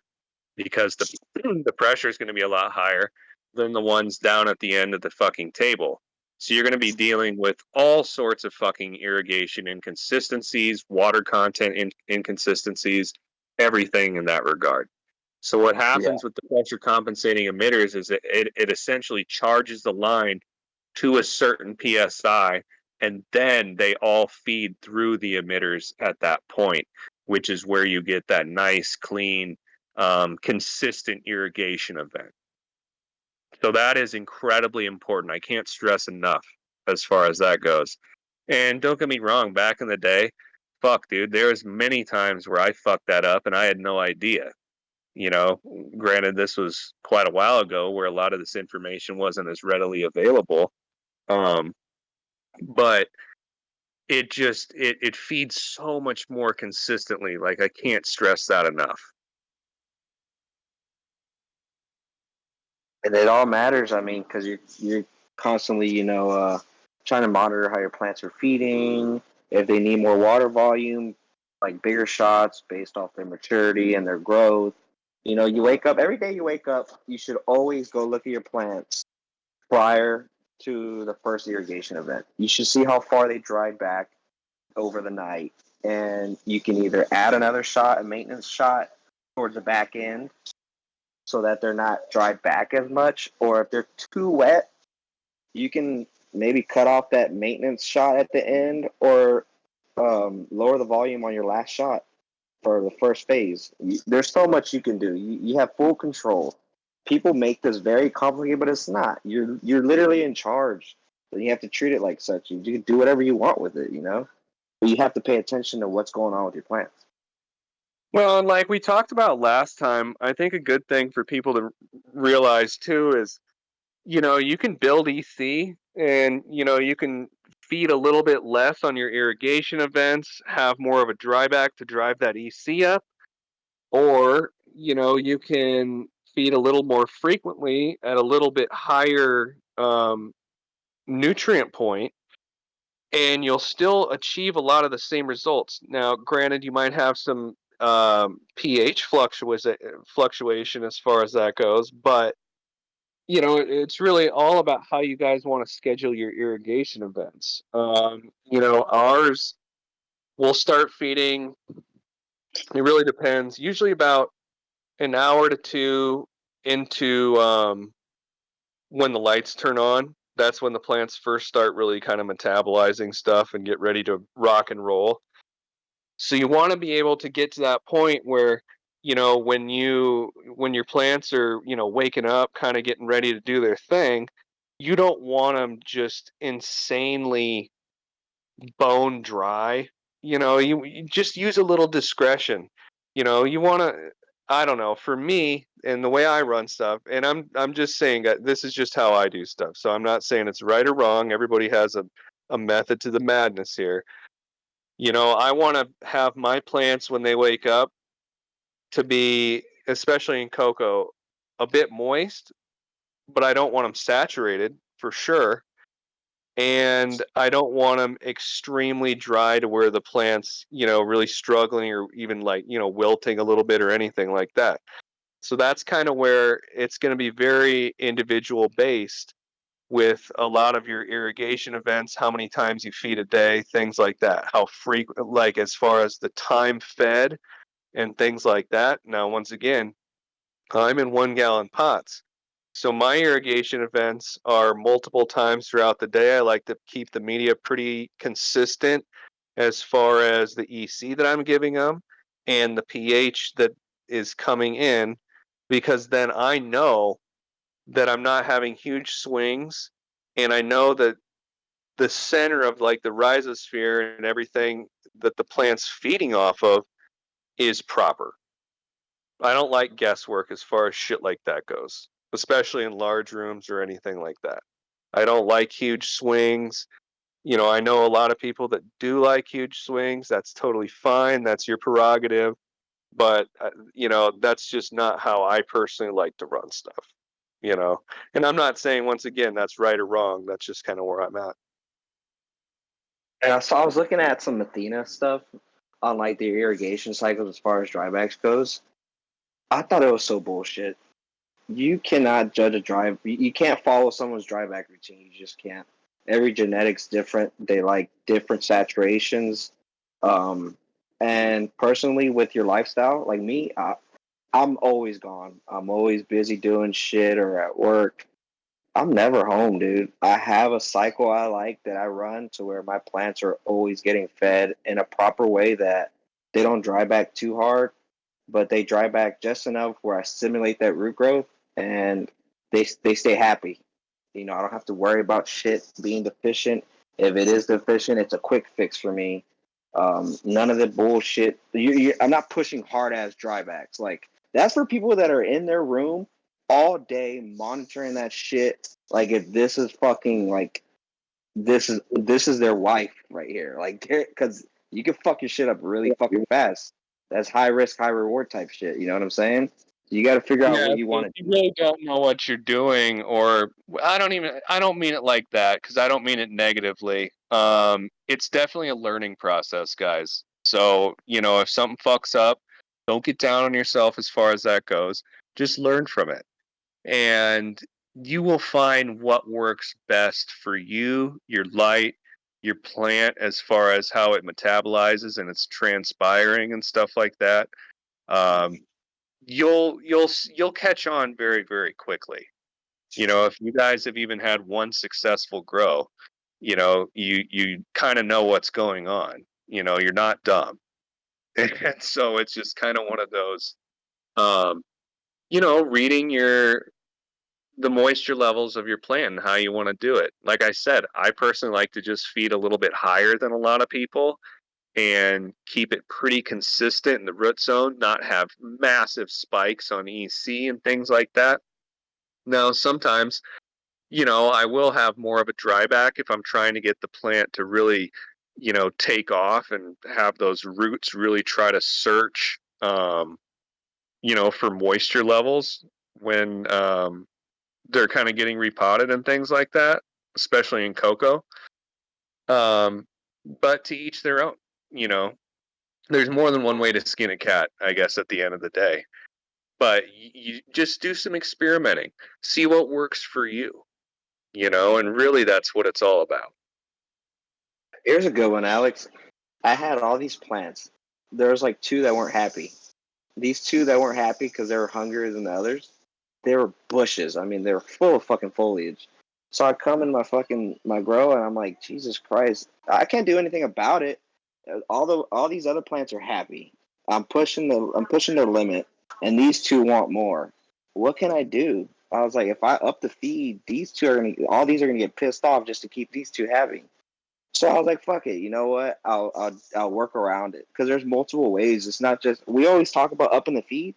because the pressure is going to be a lot higher than the ones down at the end of the fucking table. So you're going to be dealing with all sorts of fucking irrigation inconsistencies, water content inconsistencies, everything in that regard. So what Yeah. happens with the pressure compensating emitters is it essentially charges the line to a certain psi, and then they all feed through the emitters at that point, which is where you get that nice, clean, consistent irrigation event. So that is incredibly important. I can't stress enough as far as that goes. And don't get me wrong, back in the day, fuck, dude, there was many times where I fucked that up and I had no idea. You know, Granted, this was quite a while ago where a lot of this information wasn't as readily available. Um, but it feeds so much more consistently. Like I can't stress that enough. And it all matters. I mean, because you're constantly, trying to monitor how your plants are feeding, if they need more water volume, like bigger shots based off their maturity and their growth. You wake up every day. You wake up. You should always go look at your plants prior to the first irrigation event. You should see how far they dried back over the night, and you can either add another shot, a maintenance shot, towards the back end so that they're not dried back as much. Or if they're too wet, you can maybe cut off that maintenance shot at the end or lower the volume on your last shot for the first phase. There's so much you can do. You have full control. People make this very complicated, but it's not. You're literally in charge. So you have to treat it like such. You can do whatever you want with it, But you have to pay attention to what's going on with your plants. Well, and like we talked about last time, I think a good thing for people to realize too is, you can build EC and, you can feed a little bit less on your irrigation events, have more of a dryback to drive that EC up, or, you can feed a little more frequently at a little bit higher nutrient point and you'll still achieve a lot of the same results. Now, granted, you might have some pH fluctuation as far as that goes, but it's really all about how you guys want to schedule your irrigation events. Ours will start feeding. It really depends. Usually about an hour to two into when the lights turn on. That's when the plants first start really kind of metabolizing stuff and get ready to rock and roll. So you want to be able to get to that point where, when your plants are, waking up, kind of getting ready to do their thing, you don't want them just insanely bone dry. You just use a little discretion. You want to, I don't know, for me and the way I run stuff, and I'm just saying that this is just how I do stuff. So I'm not saying it's right or wrong. Everybody has a method to the madness here. I want to have my plants when they wake up to be, especially in cocoa, a bit moist, but I don't want them saturated for sure. And I don't want them extremely dry to where the plant's, really struggling or even like, wilting a little bit or anything like that. So that's kind of where it's going to be very individual based with a lot of your irrigation events, how many times you feed a day, things like that, how frequent, like as far as the time fed and things like that. Now, once again, I'm in 1 gallon pots. So my irrigation events are multiple times throughout the day. I like to keep the media pretty consistent as far as the EC that I'm giving them and the pH that is coming in, because then I know that I'm not having huge swings, and I know that the center of like the rhizosphere and everything that the plant's feeding off of is proper. I don't like guesswork as far as shit like that goes, especially in large rooms or anything like that. I don't like huge swings. I know a lot of people that do like huge swings. That's totally fine. That's your prerogative. But, that's just not how I personally like to run stuff, you know? And I'm not saying, once again, that's right or wrong. That's just kind of where I'm at. And so I was looking at some Athena stuff on like the irrigation cycles as far as drybacks goes. I thought it was so bullshit. You cannot judge a dry. You can't follow someone's dryback routine. You just can't. Every genetic's different. They like different saturations. Um, and personally, with your lifestyle, like me, I'm always gone. I'm always busy doing shit or at work. I'm never home, dude. I have a cycle I like that I run to where my plants are always getting fed in a proper way that they don't dry back too hard, but they dry back just enough where I stimulate that root growth and they stay happy. I don't have to worry about shit being deficient. If it is deficient, it's a quick fix for me. None of the bullshit. I'm not pushing hard ass drybacks. Like that's for people that are in their room all day monitoring that shit. Like if this is fucking like this is their life right here. Like because you can fuck your shit up really fucking fast. That's high risk, high reward type shit. You know what I'm saying? You got to figure out Yeah, what you so if want you to do. really don't know what you're doing, or I don't mean it like that because I don't mean it negatively. It's definitely a learning process, guys. So, if something fucks up, don't get down on yourself as far as that goes. Just learn from it. And you will find what works best for you, your light, your plant, as far as how it metabolizes and it's transpiring and stuff like that. Um, you'll catch on very, very quickly. If you guys have even had one successful grow, you kind of know what's going on. You're not dumb. And so it's just kind of one of those, um, reading the moisture levels of your plant and how you want to do it. Like I said, I personally like to just feed a little bit higher than a lot of people and keep it pretty consistent in the root zone, not have massive spikes on EC and things like that. Now, sometimes, I will have more of a dryback if I'm trying to get the plant to really, take off and have those roots really try to search, for moisture levels when they're kind of getting repotted and things like that, especially in cocoa. But to each their own. You know, there's more than one way to skin a cat, I guess, at the end of the day. But you just do some experimenting, see what works for you, and really that's what it's all about. Here's a good one, Alex. I had all these plants. There was like two that weren't happy. These two that weren't happy because they were hungrier than the others, they were bushes. I mean, they were full of fucking foliage. So I come in my grow and I'm like, Jesus Christ, I can't do anything about it. All these other plants are happy. I'm pushing their limit, and these two want more. What can I do? I was like, if I up the feed, all these are gonna get pissed off just to keep these two happy. So I was like, fuck it. You know what? I'll work around it because there's multiple ways. It's not just we always talk about upping the feed,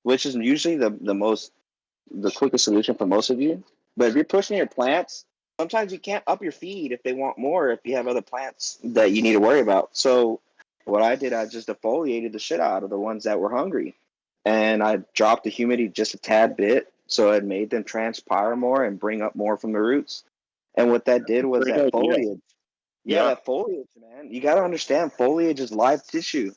which is usually the quickest solution for most of you. But if you're pushing your plants, sometimes you can't up your feed if they want more. If you have other plants that you need to worry about. So what I did, I just defoliated the shit out of the ones that were hungry, and I dropped the humidity just a tad bit, so it made them transpire more and bring up more from the roots. And what that did was Great that idea. foliage. Yeah, Yeah. that foliage, man. You got to understand foliage is live tissue.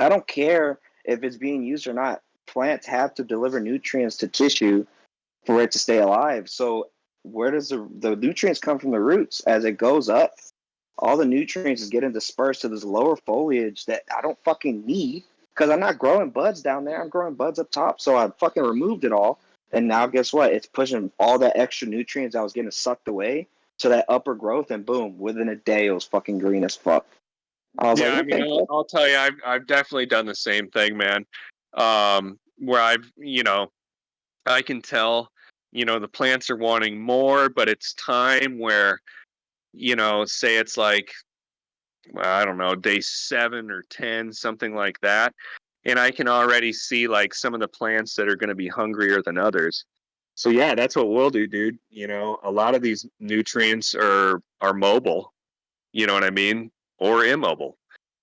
I don't care if it's being used or not. Plants have to deliver nutrients to tissue for it to stay alive. So where does the nutrients come from the roots? As it goes up, all the nutrients is getting dispersed to this lower foliage that I don't fucking need because I'm not growing buds down there. I'm growing buds up top. So I fucking removed it all. And now guess what? It's pushing all that extra nutrients I was getting sucked away to that upper growth, and boom, within a day it was fucking green as fuck. I was like, Yeah, I mean, okay, I'll, cool. I'll tell you, I've definitely done the same thing, man. Where I can tell, the plants are wanting more, but it's time where, say it's like, well, I don't know, day 7 or 10, something like that. And I can already see like some of the plants that are going to be hungrier than others. So yeah, that's what we'll do, dude. A lot of these nutrients are mobile, you know what I mean? Or immobile.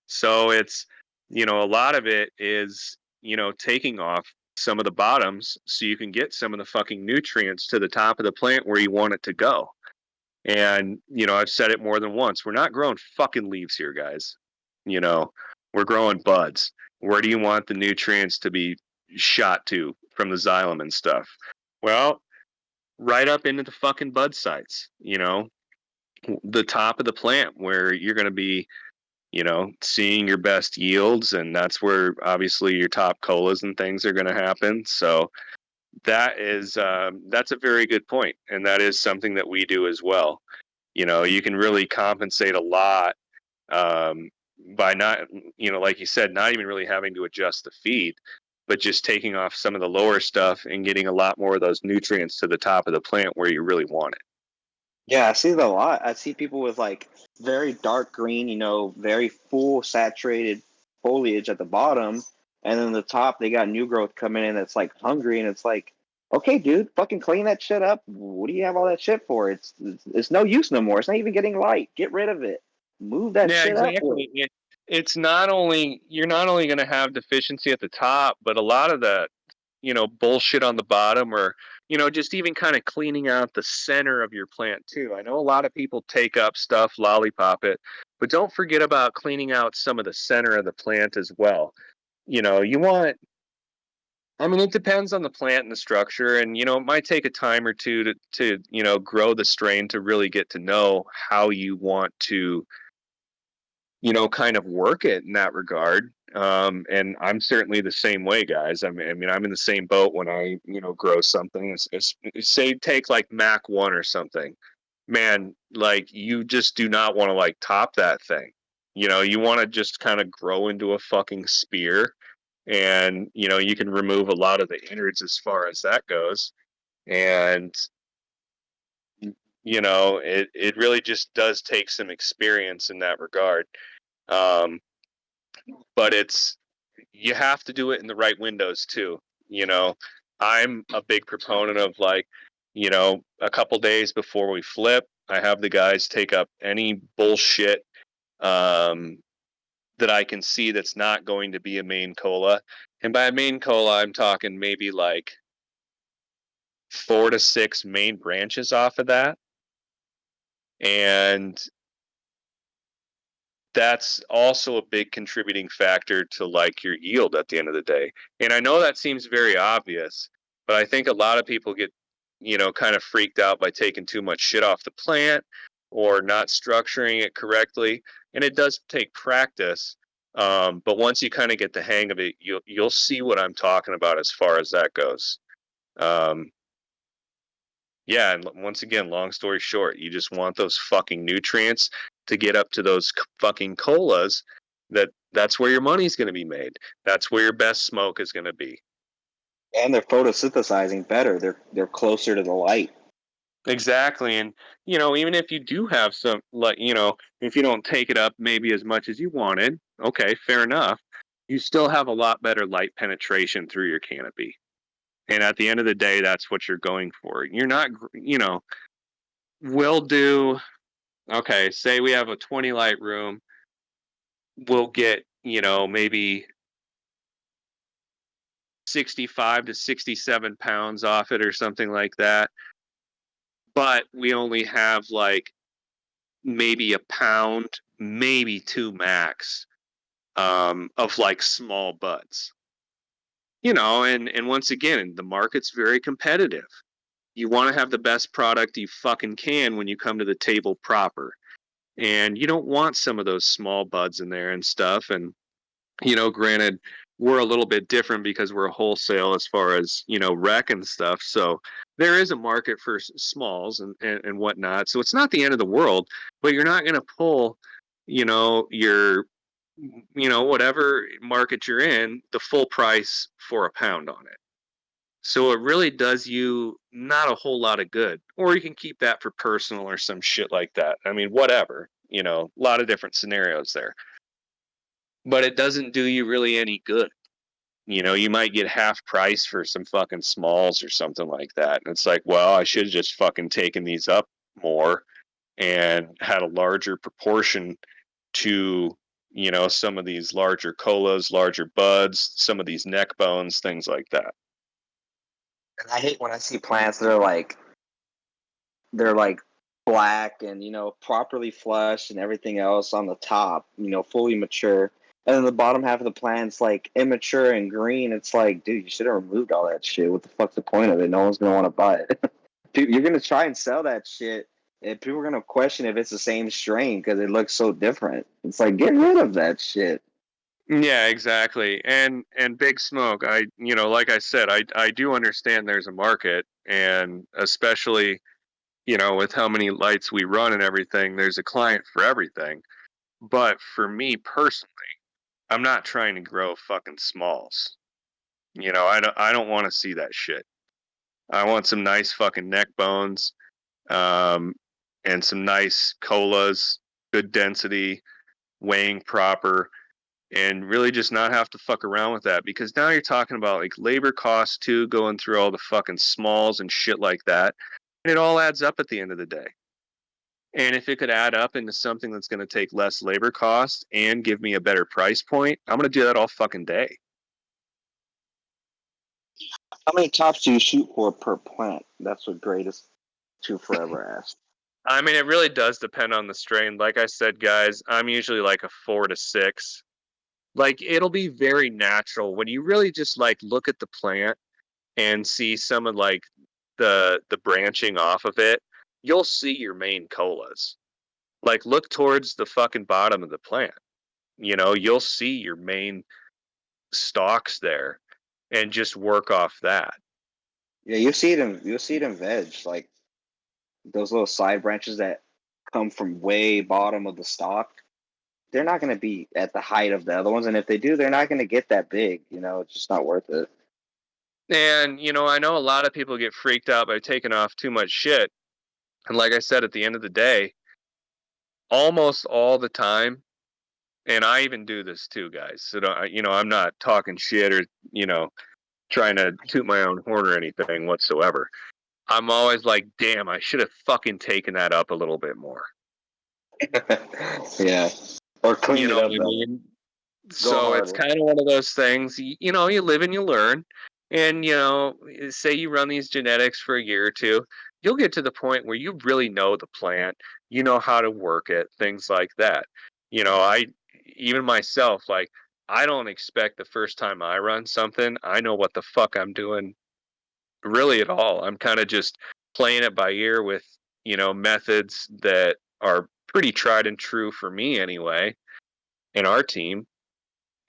So it's, a lot of it is, taking off some of the bottoms so you can get some of the fucking nutrients to the top of the plant where you want it to go. And, I've said it more than once. We're not growing fucking leaves here, guys. You know, we're growing buds. Where do you want the nutrients to be shot to from the xylem and stuff? Well, right up into the fucking bud sites, the top of the plant where you're going to be, seeing your best yields. And that's where obviously your top colas and things are going to happen. So that's a very good point. And that is something that we do as well. You can really compensate a lot um, by not, like you said, not even really having to adjust the feed, but just taking off some of the lower stuff and getting a lot more of those nutrients to the top of the plant where you really want it. Yeah, I see that a lot. I see people with like very dark green, very full saturated foliage at the bottom, and then the top they got new growth coming in that's like hungry, and it's like, okay, dude, fucking clean that shit up. What do you have all that shit for? It's no use no more. It's not even getting light. Get rid of it. Move that Yeah, shit upward. exactly. It's not only you're not only going to have deficiency at the top, but a lot of that, bullshit on the bottom, or just even kind of cleaning out the center of your plant too. I know a lot of people take up stuff, lollipop it, but don't forget about cleaning out some of the center of the plant as well. You want. I mean, it depends on the plant and the structure, and it might take a time or two to grow the strain to really get to know how you want to kind of work it in that regard. And I'm certainly the same way, guys. I mean, I'm in the same boat when I, grow something. Say, take like Mac 1 or something. Man, like you just do not want to like top that thing. You want to just kind of grow into a fucking spear, and you can remove a lot of the innards as far as that goes. And it really just does take some experience in that regard. Um, but you have to do it in the right windows too. You know, I'm a big proponent of like, a couple days before we flip, I have the guys take up any bullshit um, that I can see that's not going to be a main cola. And by a main cola, I'm talking maybe like 4 to 6 main branches off of that. And that's also a big contributing factor to like your yield at the end of the day. And I know that seems very obvious, but I think a lot of people get, kind of freaked out by taking too much shit off the plant or not structuring it correctly. And it does take practice. But once you kind of get the hang of it, you'll see what I'm talking about as far as that goes. Um, yeah, and once again, long story short, you just want those fucking nutrients to get up to those fucking colas. That's where your money's going to be made. That's where your best smoke is going to be. And they're photosynthesizing better. They're closer to the light. Exactly, and even if you do have some, like, if you don't take it up maybe as much as you wanted, okay, fair enough. You still have a lot better light penetration through your canopy. And at the end of the day, that's what you're going for. You're not, we'll do, okay, say we have a 20 light room, we'll get, maybe 65 to 67 pounds off it or something like that. But we only have like maybe a pound, maybe two max, of like small buds. And once again, the market's very competitive. You want to have the best product you fucking can when you come to the table proper. And you don't want some of those small buds in there and stuff. And granted, we're a little bit different because we're a wholesale as far as, rec and stuff. So there is a market for smalls and whatnot. So it's not the end of the world, but you're not going to pull, your, whatever market you're in, the full price for a pound on it. So it really does you not a whole lot of good. Or you can keep that for personal or some shit like that. I mean, whatever, a lot of different scenarios there. But it doesn't do you really any good. You might get half price for some fucking smalls or something like that. And it's like, well, I should have just fucking taken these up more and had a larger proportion to, some of these larger colas, larger buds, some of these neck bones, things like that. And I hate when I see plants that are they're like black and properly flushed and everything else on the top, fully mature. And then the bottom half of the plant's like immature and green. It's like, dude, you should have removed all that shit. What the fuck's the point of it? No one's gonna want to buy it. You're gonna try and sell that shit, and people are gonna question if it's the same strain because it looks so different. It's like, get rid of that shit. Yeah, exactly. And Big Smoke, like I said, I do understand there's a market, and especially, with how many lights we run and everything, there's a client for everything. But for me personally, I'm not trying to grow fucking smalls. I don't want to see that shit. I want some nice fucking neck bones, um, and some nice colas, good density, weighing proper, and really just not have to fuck around with that, because now you're talking about like labor costs too, going through all the fucking smalls and shit like that. And it all adds up at the end of the day. And if it could add up into something that's going to take less labor cost and give me a better price point, I'm going to do that all fucking day. How many tops do you shoot for per plant? That's what Greatest to Forever asked. I mean, it really does depend on the strain. Like I said, guys, I'm usually like a 4 to 6. Like, it'll be very natural when you really just like look at the plant and see some of like the branching off of it. You'll see your main colas. Like, look towards the fucking bottom of the plant. You'll see your main stalks there, and just work off that. Yeah, you'll see it in veg, like those little side branches that come from way bottom of the stalk. They're not going to be at the height of the other ones, and if they do, they're not going to get that big. It's just not worth it. And I know a lot of people get freaked out by taking off too much shit. And like I said, at the end of the day, almost all the time, and I even do this too, guys. So I'm not talking shit or trying to toot my own horn or anything whatsoever. I'm always like, damn, I should have fucking taken that up a little bit more. Yeah, or clean it What up I better. mean? Go So it's harder. kind of one of those things. You live and you learn. And say you run these genetics for a year or two, you'll get to the point where you really know the plant, you know how to work it, things like that. I even myself, like, I don't expect the first time I run something, I know what the fuck I'm doing really at all. I'm kind of just playing it by ear with, methods that are pretty tried and true for me anyway, in our team.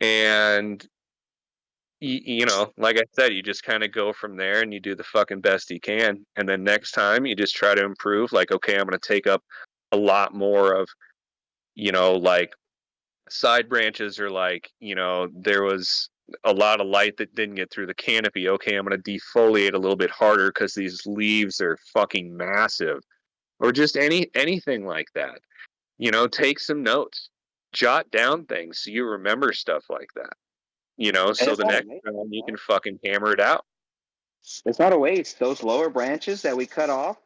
And like I said, you just kind of go from there and you do the fucking best you can. And then next time you just try to improve. Like, okay, I'm going to take up a lot more of, like side branches, or like, there was a lot of light that didn't get through the canopy. Okay, I'm going to defoliate a little bit harder because these leaves are fucking massive, or just anything like that. Take some notes, jot down things so you remember stuff like that. And So it's the not a next waste, time you can right? fucking hammer it out. It's not a waste. Those lower branches that we cut off,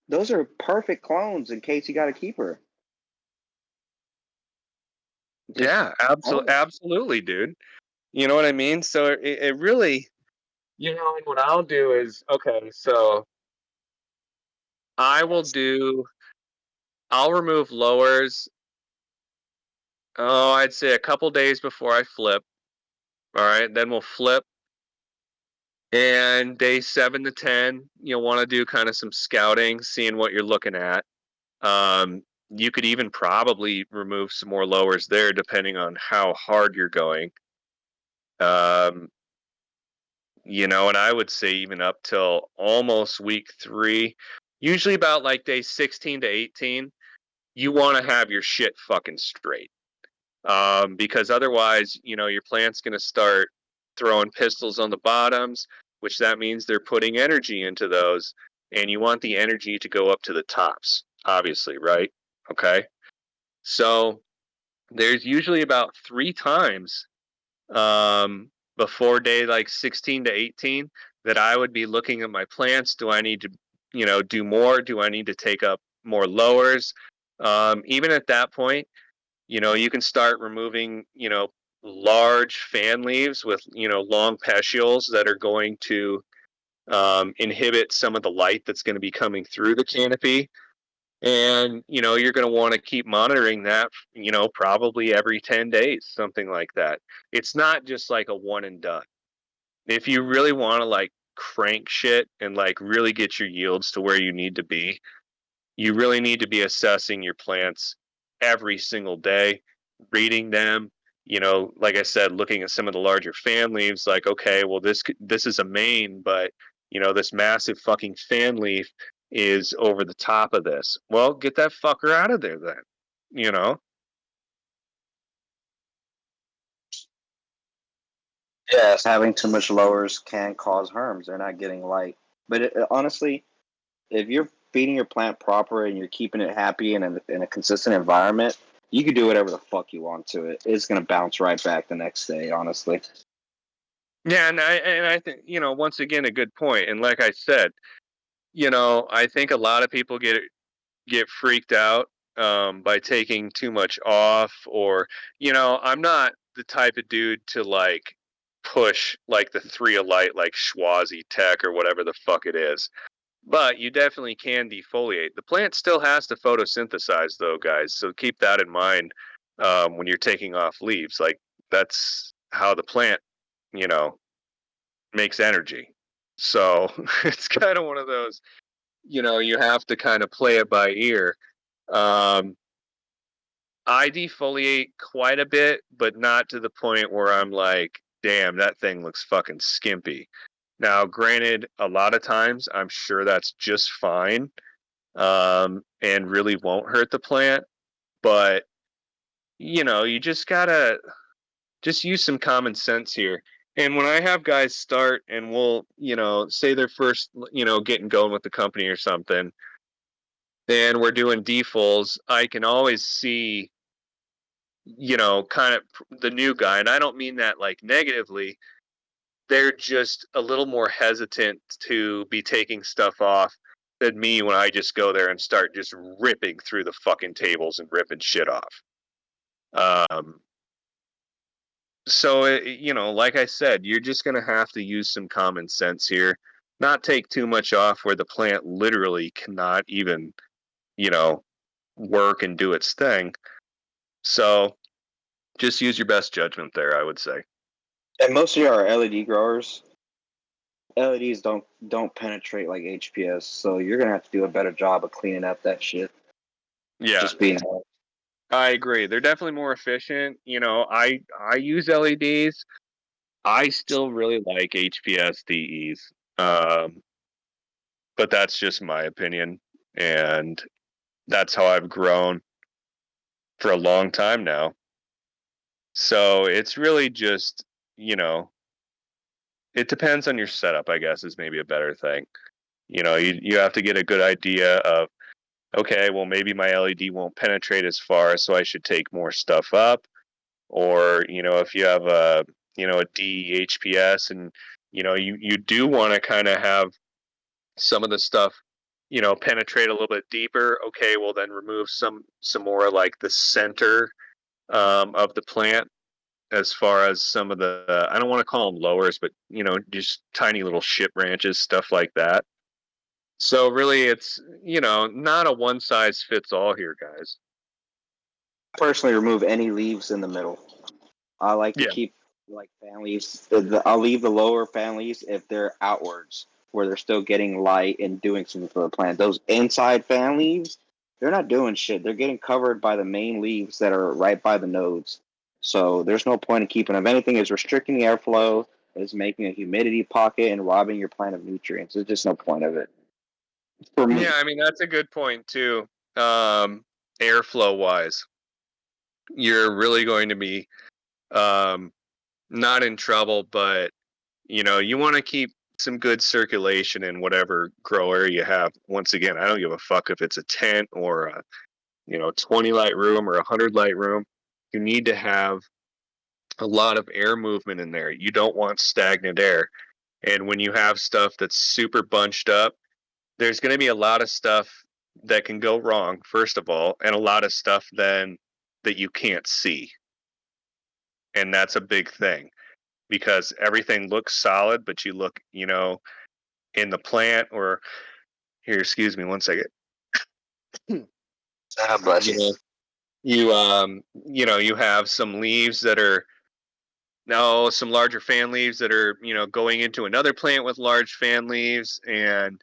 those are perfect clones in case you got a keeper. Just Yeah, oh, absolutely, dude. You know what I mean? So it really, and what I'll do is, okay, so I will do, I'll remove lowers, oh, I'd say a couple days before I flip. All right, then we'll flip. And day 7 to 10, you'll want to do kind of some scouting, seeing what you're looking at. You could even probably remove some more lowers there, depending on how hard you're going. Um, and I would say even up till almost week 3, usually about like day 16 to 18, you want to have your shit fucking straight. Because otherwise, your plant's going to start throwing pistols on the bottoms, which that means they're putting energy into those, and you want the energy to go up to the tops, obviously, right? Okay. So there's usually about 3 times before day like 16 to 18 that I would be looking at my plants. Do I need to, do more? Do I need to take up more lowers? Even at that point, you can start removing, large fan leaves with, long petioles that are going to inhibit some of the light that's going to be coming through the canopy. And, you're going to want to keep monitoring that, probably every 10 days, something like that. It's not just like a one and done. If you really want to like crank shit and like really get your yields to where you need to be, you really need to be assessing your plants every single day, reading them. Like I said, looking at some of the larger fan leaves, like, okay, well, this is a main, but this massive fucking fan leaf is over the top of this. Well, get that fucker out of there then. You know? yes, having too much lowers can cause harms. They're not getting light. But honestly, if you're feeding your plant proper and you're keeping it happy and in a consistent environment, you can do whatever the fuck you want to it. It's gonna bounce right back the next day. Honestly, Yeah, and I think once again a good point. And like I said, I think a lot of people get freaked out by taking too much off, or I'm not the type of dude to like push like the 3 alight like Schwazi Tech or whatever the fuck it is. But you definitely can defoliate. The plant still has to photosynthesize though, guys. So keep that in mind when you're taking off leaves. Like that's how the plant, you know, makes energy. So it's kind of one of those, you have to kind of play it by ear. Um, I defoliate quite a bit, but not to the point where I'm like, damn, that thing looks fucking skimpy. Now, granted, a lot of times I'm sure that's just fine, and really won't hurt the plant, but you just gotta just use some common sense here. And when I have guys start and we'll, say they're first, getting going with the company or something, and we're doing defulls, I can always see kind of the new guy. And I don't mean that like negatively. They're just a little more hesitant to be taking stuff off than me when I just go there and start just ripping through the fucking tables and ripping shit off. Um, so, like I said, you're just going to have to use some common sense here, not take too much off where the plant literally cannot even, you know, work and do its thing. So just use your best judgment there, I would say. And most of our LED growers, LEDs don't penetrate like HPS, so you're gonna have to do a better job of cleaning up that shit. Yeah, Just being I agree. They're definitely more efficient. I use LEDs. I still really like HPS DEs. But that's just my opinion, and that's how I've grown for a long time now. So it's really just, you know, it depends on your setup, I guess, is maybe a better thing. You have to get a good idea of, okay, well, maybe my LED won't penetrate as far, so I should take more stuff up. Or, if you have a DHPS and, you do want to kind of have some of the stuff, penetrate a little bit deeper. Okay, well, then remove some more like the center of the plant as far as some of the, I don't want to call them lowers, but just tiny little shit branches, stuff like that. So really, it's not a one size fits all here, guys. personally remove any leaves in the middle. I like to Yeah, keep like fan leaves. I'll leave the lower fan leaves if they're outwards, where they're still getting light and doing something for the plant. Those inside fan leaves, they're not doing shit. They're getting covered by the main leaves that are right by the nodes. So there's no point in keeping them. If anything, is restricting the airflow, is making a humidity pocket, and robbing your plant of nutrients. There's just no point of it for yeah. me. I mean, that's a good point too. Airflow wise, you're really going to be um, not in trouble, but you want to keep some good circulation in whatever grow area you have. Once again, I don't give a fuck if it's a tent or a 20 light room or 100 light room. You need to have a lot of air movement in there. You don't want stagnant air. And when you have stuff that's super bunched up, there's going to be a lot of stuff that can go wrong, first of all, and a lot of stuff then that you can't see. And that's a big thing because everything looks solid, but you look, in the plant or here, excuse me one second. God bless You you. know, you have some leaves that are no, some larger fan leaves that are, going into another plant with large fan leaves. And,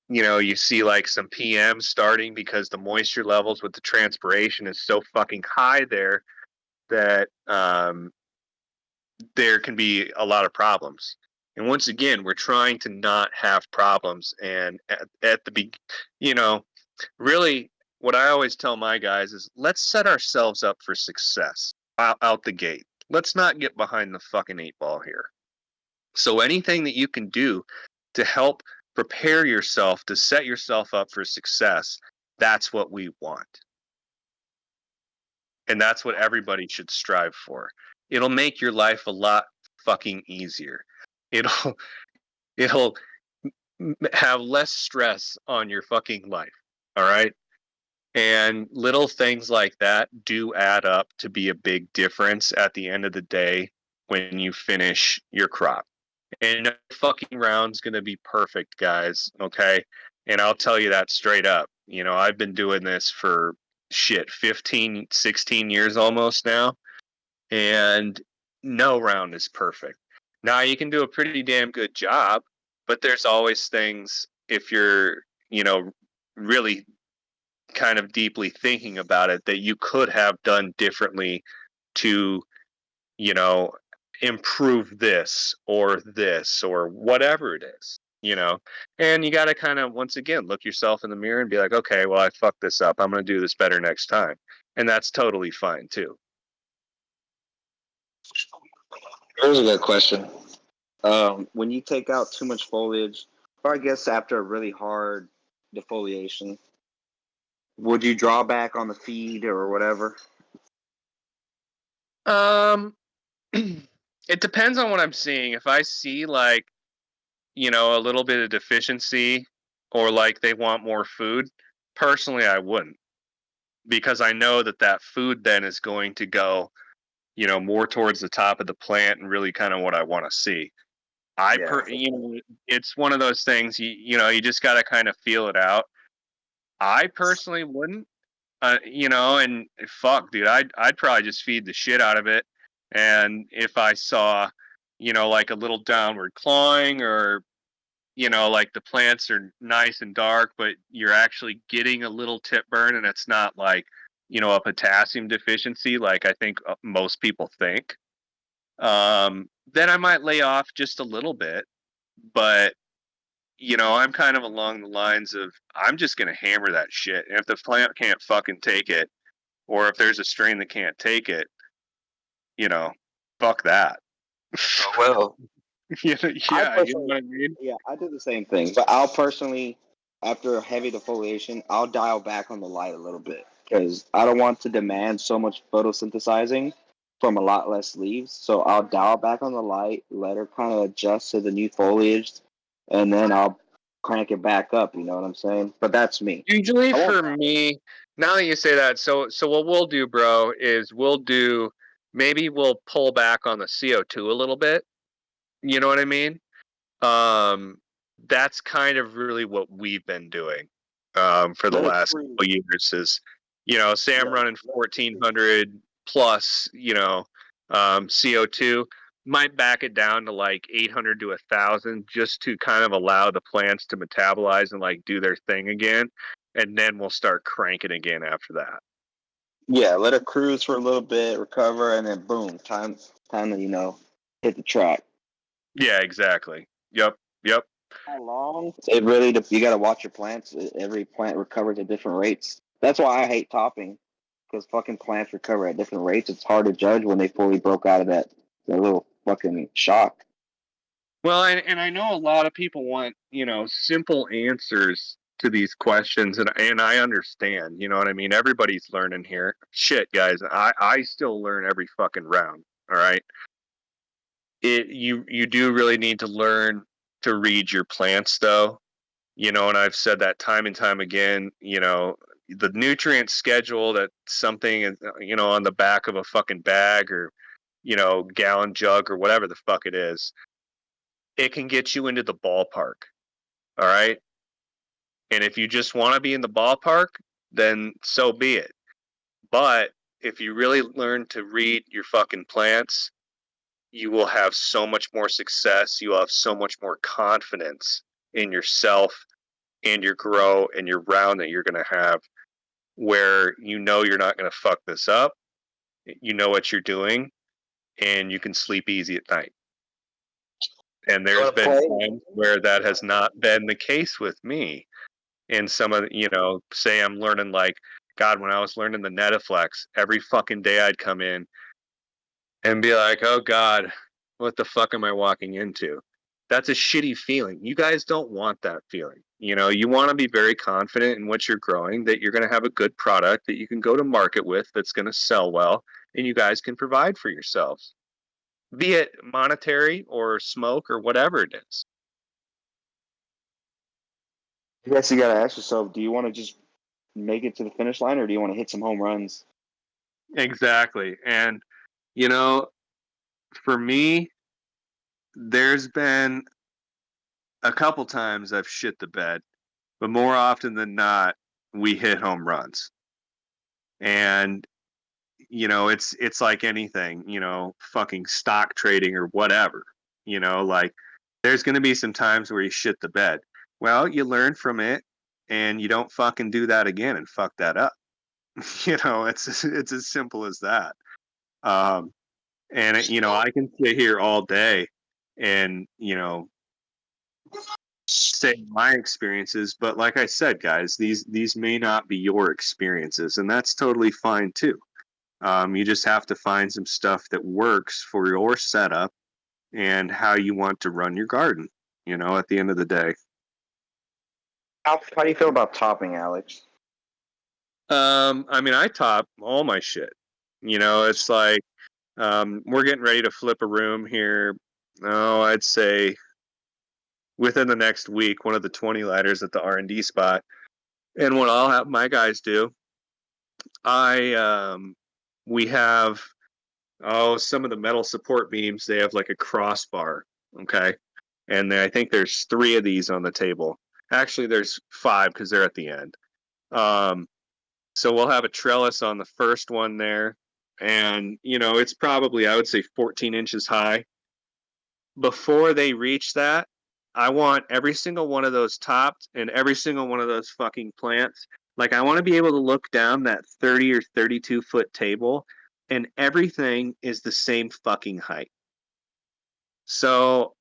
you see like some PM starting because the moisture levels with the transpiration is so fucking high there that there can be a lot of problems. And once again, we're trying to not have problems. And at the really, what I always tell my guys is let's set ourselves up for success out the gate. Let's not get behind the fucking eight ball here. So anything that you can do to help prepare yourself to set yourself up for success, that's what we want. And that's what everybody should strive for. It'll make your life a lot fucking easier. It'll it'll have less stress on your fucking life. All right? And little things like that do add up to be a big difference at the end of the day when you finish your crop. And no fucking round's going to be perfect, guys. Okay. And I'll tell you that straight up. I've been doing this for shit, 15, 16 years almost now. And no round is perfect. Now, you can do a pretty damn good job, but there's always things if you're, really kind of deeply thinking about it that you could have done differently to, you know, improve this or whatever it is. And you got to kind of, once again, look yourself in the mirror and be like, okay, well, I fucked this up. I'm going to do this better next time. And that's totally fine too. Here's a good question. When you take out too much foliage, or I guess after a really hard defoliation, would you draw back on the feed or whatever? Um, it depends on what I'm seeing. If I see like, a little bit of deficiency or like they want more food, personally, I wouldn't because I know that that food then is going to go, more towards the top of the plant and really kind of what I want to see. Yeah. It's one of those things you just got to kind of feel it out. I personally wouldn't. You know, and fuck, dude, I'd probably just feed the shit out of it. And if I saw, you know, like a little downward clawing, or you know, like the plants are nice and dark, but you're actually getting a little tip burn, and it's not like, you know, a potassium deficiency, like I think most people think. Then I might lay off just a little bit, but you know, I'm kind of along the lines of I'm just gonna hammer that shit. And if the plant can't fucking take it, or if there's a strain that can't take it, you know, fuck that. Oh, well, Yeah, I yeah, you know personally, what I mean? yeah, I do the same thing. But I'll personally, after heavy defoliation, I'll dial back on the light a little bit because I don't want to demand so much photosynthesizing from a lot less leaves. So I'll dial back on the light, let her kind of adjust to the new foliage, and then I'll crank it back up. You know what I'm saying? But that's me. Usually I won't. for me, now that you say that, so what we'll do, bro, is maybe we'll pull back on the CO2 a little bit. You know what I mean? Um, that's kind of really what we've been doing for the Let it last cruise. couple years is, you know, say I'm Yeah, running let it cruise. 1400 plus, you know, CO2, might back it down to like 800 to 1000 just to kind of allow the plants to metabolize and like do their thing again. And then we'll start cranking again after that. Yeah, let it cruise for a little bit, recover, and then boom, time to hit the track. Yeah, exactly. Yep. Yep. How long? It really you got to watch your plants. Every plant recovers at different rates. That's why I hate topping because fucking plants recover at different rates. It's hard to judge when they fully broke out of that little fucking shock. Well, and I know a lot of people want, you know, simple answers to these questions, and I understand, you know what I mean? Everybody's learning here. Shit, guys, I still learn every fucking round. All right. You do really need to learn to read your plants though. You know, and I've said that time and time again, you know, the nutrient schedule that something is, you know, on the back of a fucking bag or, you know, gallon jug or whatever the fuck it is, it can get you into the ballpark. All right. And if you just want to be in the ballpark, then so be it. But if you really learn to read your fucking plants, you will have so much more success. You will have so much more confidence in yourself and your grow and your round that you're going to have, where you know you're not going to fuck this up. You know what you're doing, and you can sleep easy at night. And You there's want to been play? times where that has not been the case with me. In some of the, you know, say I'm learning like, God, when I was learning the Netaflex, every fucking day I'd come in and be like, oh God, what the fuck am I walking into? That's a shitty feeling. You guys don't want that feeling. You know, you want to be very confident in what you're growing, that you're going to have a good product that you can go to market with that's going to sell well, and you guys can provide for yourselves, be it monetary or smoke or whatever it is. I guess you got to ask yourself: do you want to just make it to the finish line, or do you want to hit some home runs? Exactly. And, you know, for me, there's been a couple times I've shit the bed, but more often than not, we hit home runs. And you know, it's like anything, you know, fucking stock trading or whatever. You know, like there's going to be some times where you shit the bed. Well, you learn from it, and you don't fucking do that again and fuck that up. You know, it's as simple as that. Um, you know, I can sit here all day and you know say my experiences, but like I said, guys, these may not be your experiences, and that's totally fine too. You just have to find some stuff that works for your setup and how you want to run your garden. You know, at the end of the day. How do you feel about topping, Alex? I mean, I top all my shit. You know, it's like we're getting ready to flip a room here. Oh, I'd say within the next week, one of the 20 lighters at the R&D spot. And what I'll have my guys do, I we have some of the metal support beams. They have like a crossbar, okay, and I think there's three of these on the table. Actually, there's five because they're at the end. Um, So we'll have a trellis on the first one there. And, it's probably, I would say, 14 inches high. Before they reach that, I want every single one of those topped and every single one of those fucking plants. Like, I want to be able to look down that 30 or 32-foot table and everything is the same fucking height. So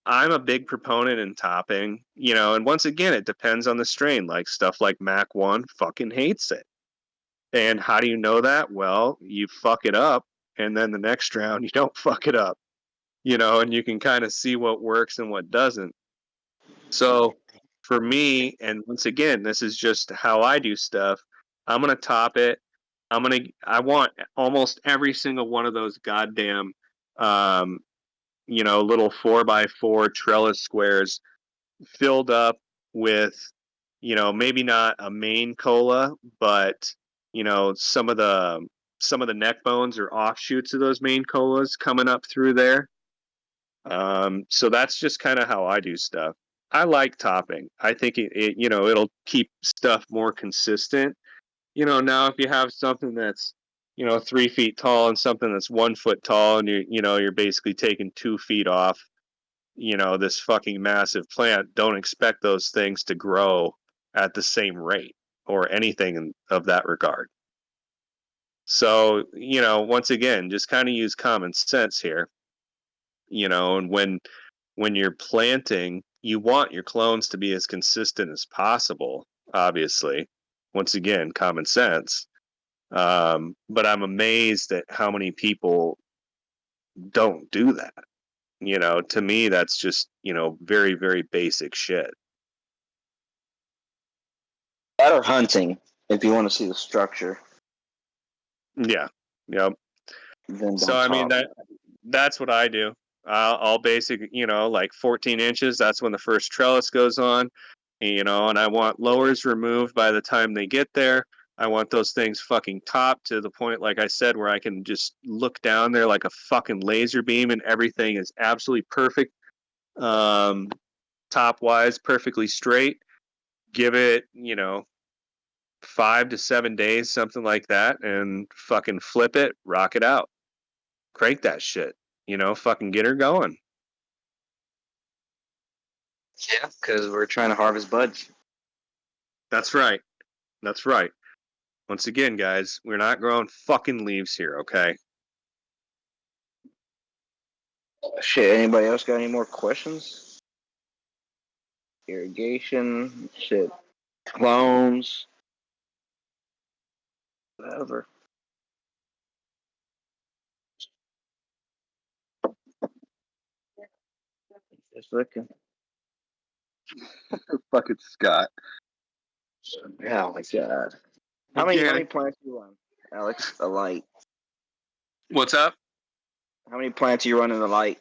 I'm a big proponent in topping, and once again, it depends on the strain. Like stuff like Mac 1 fucking hates it. And how do you know that? Well, you fuck it up, and then the next round you don't fuck it up, and you can kind of see what works and what doesn't. So for me, and once again, this is just how I do stuff. I'm gonna top it. I want almost every single one of those goddamn, um, little 4x4 trellis squares filled up with, maybe not a main cola, but some of the neck bones or offshoots of those main colas coming up through there. So that's just kind of how I do stuff. I like topping. I think it'll keep stuff more consistent. Now if you have something that's 3 feet tall and something that's 1 foot tall, and you're basically taking 2 feet off, this fucking massive plant, don't expect those things to grow at the same rate or anything of that regard. So, once again, just kind of use common sense here, and when you're planting, you want your clones to be as consistent as possible, obviously. Once again, common sense. But I'm amazed at how many people don't do that. To me, that's just, very, very basic shit. That or hunting, if you want to see the structure. Yeah. Yep. Then So, don't I mean, top. that's what I do. I'll basic, like 14 inches. That's when the first trellis goes on, and I want lowers removed by the time they get there. I want those things fucking topped to the point, like I said, where I can just look down there like a fucking laser beam and everything is absolutely perfect. Top wise, perfectly straight. Give it, 5 to 7 days, something like that, and fucking flip it, rock it out, crank that shit, fucking get her going. Yeah, because we're trying to harvest buds. That's right. That's right. Once again, guys, we're not growing fucking leaves here, okay? Shit, anybody else got any more questions? Irrigation, shit, clones, whatever. Just looking. Fucking Scott. Oh my god. How many plants do you run, Alex? A light. What's up? How many plants do you run in the light?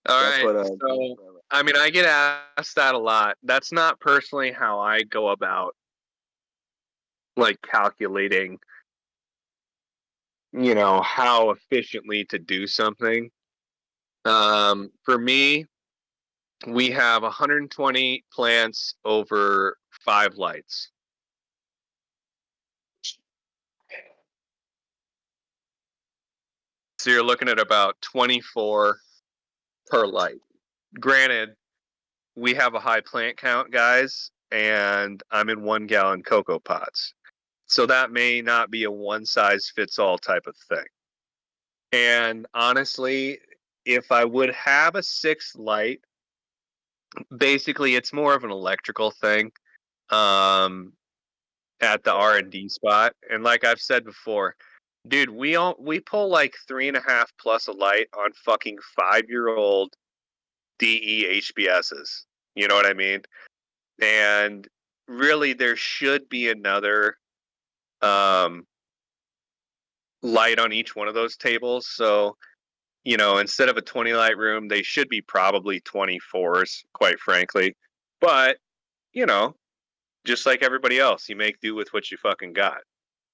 All That's right. what So, I mean, I get asked that a lot. That's not personally how I go about, like, calculating, how efficiently to do something. For me, we have 120 plants over 5 lights. So you're looking at about 24 per light. Granted, we have a high plant count, guys, and I'm in 1 gallon cocoa pots. So that may not be a one size fits all type of thing. And honestly, if I would have a sixth light, basically it's more of an electrical thing um, at the R&D spot. And like I've said before, dude, we pull like 3.5 plus a light on fucking 5-year-old DE HBSs. You know what I mean? And really, there should be another um, light on each one of those tables. So, instead of a 20 light room, they should be probably 24s, quite frankly. But, you know, just like everybody else, you make do with what you fucking got.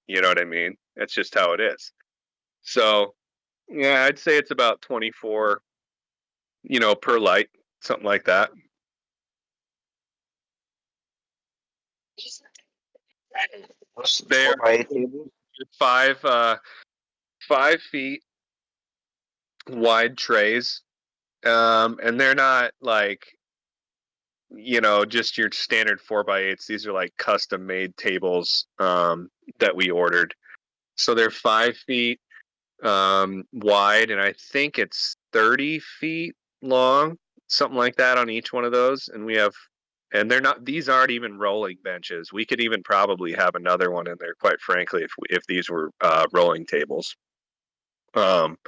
You know what I mean? That's just how it is. So, yeah, I'd say it's about 24, per light, something like that. They're 4x8 tables. 5 feet wide trays, and they're not like just your standard 4x8s. These are like custom made tables that we ordered. So they're 5 feet wide, and I think it's 30 feet long, something like that on each one of those. And they're not; these aren't even rolling benches. We could even probably have another one in there, quite frankly, if these were rolling tables. Um,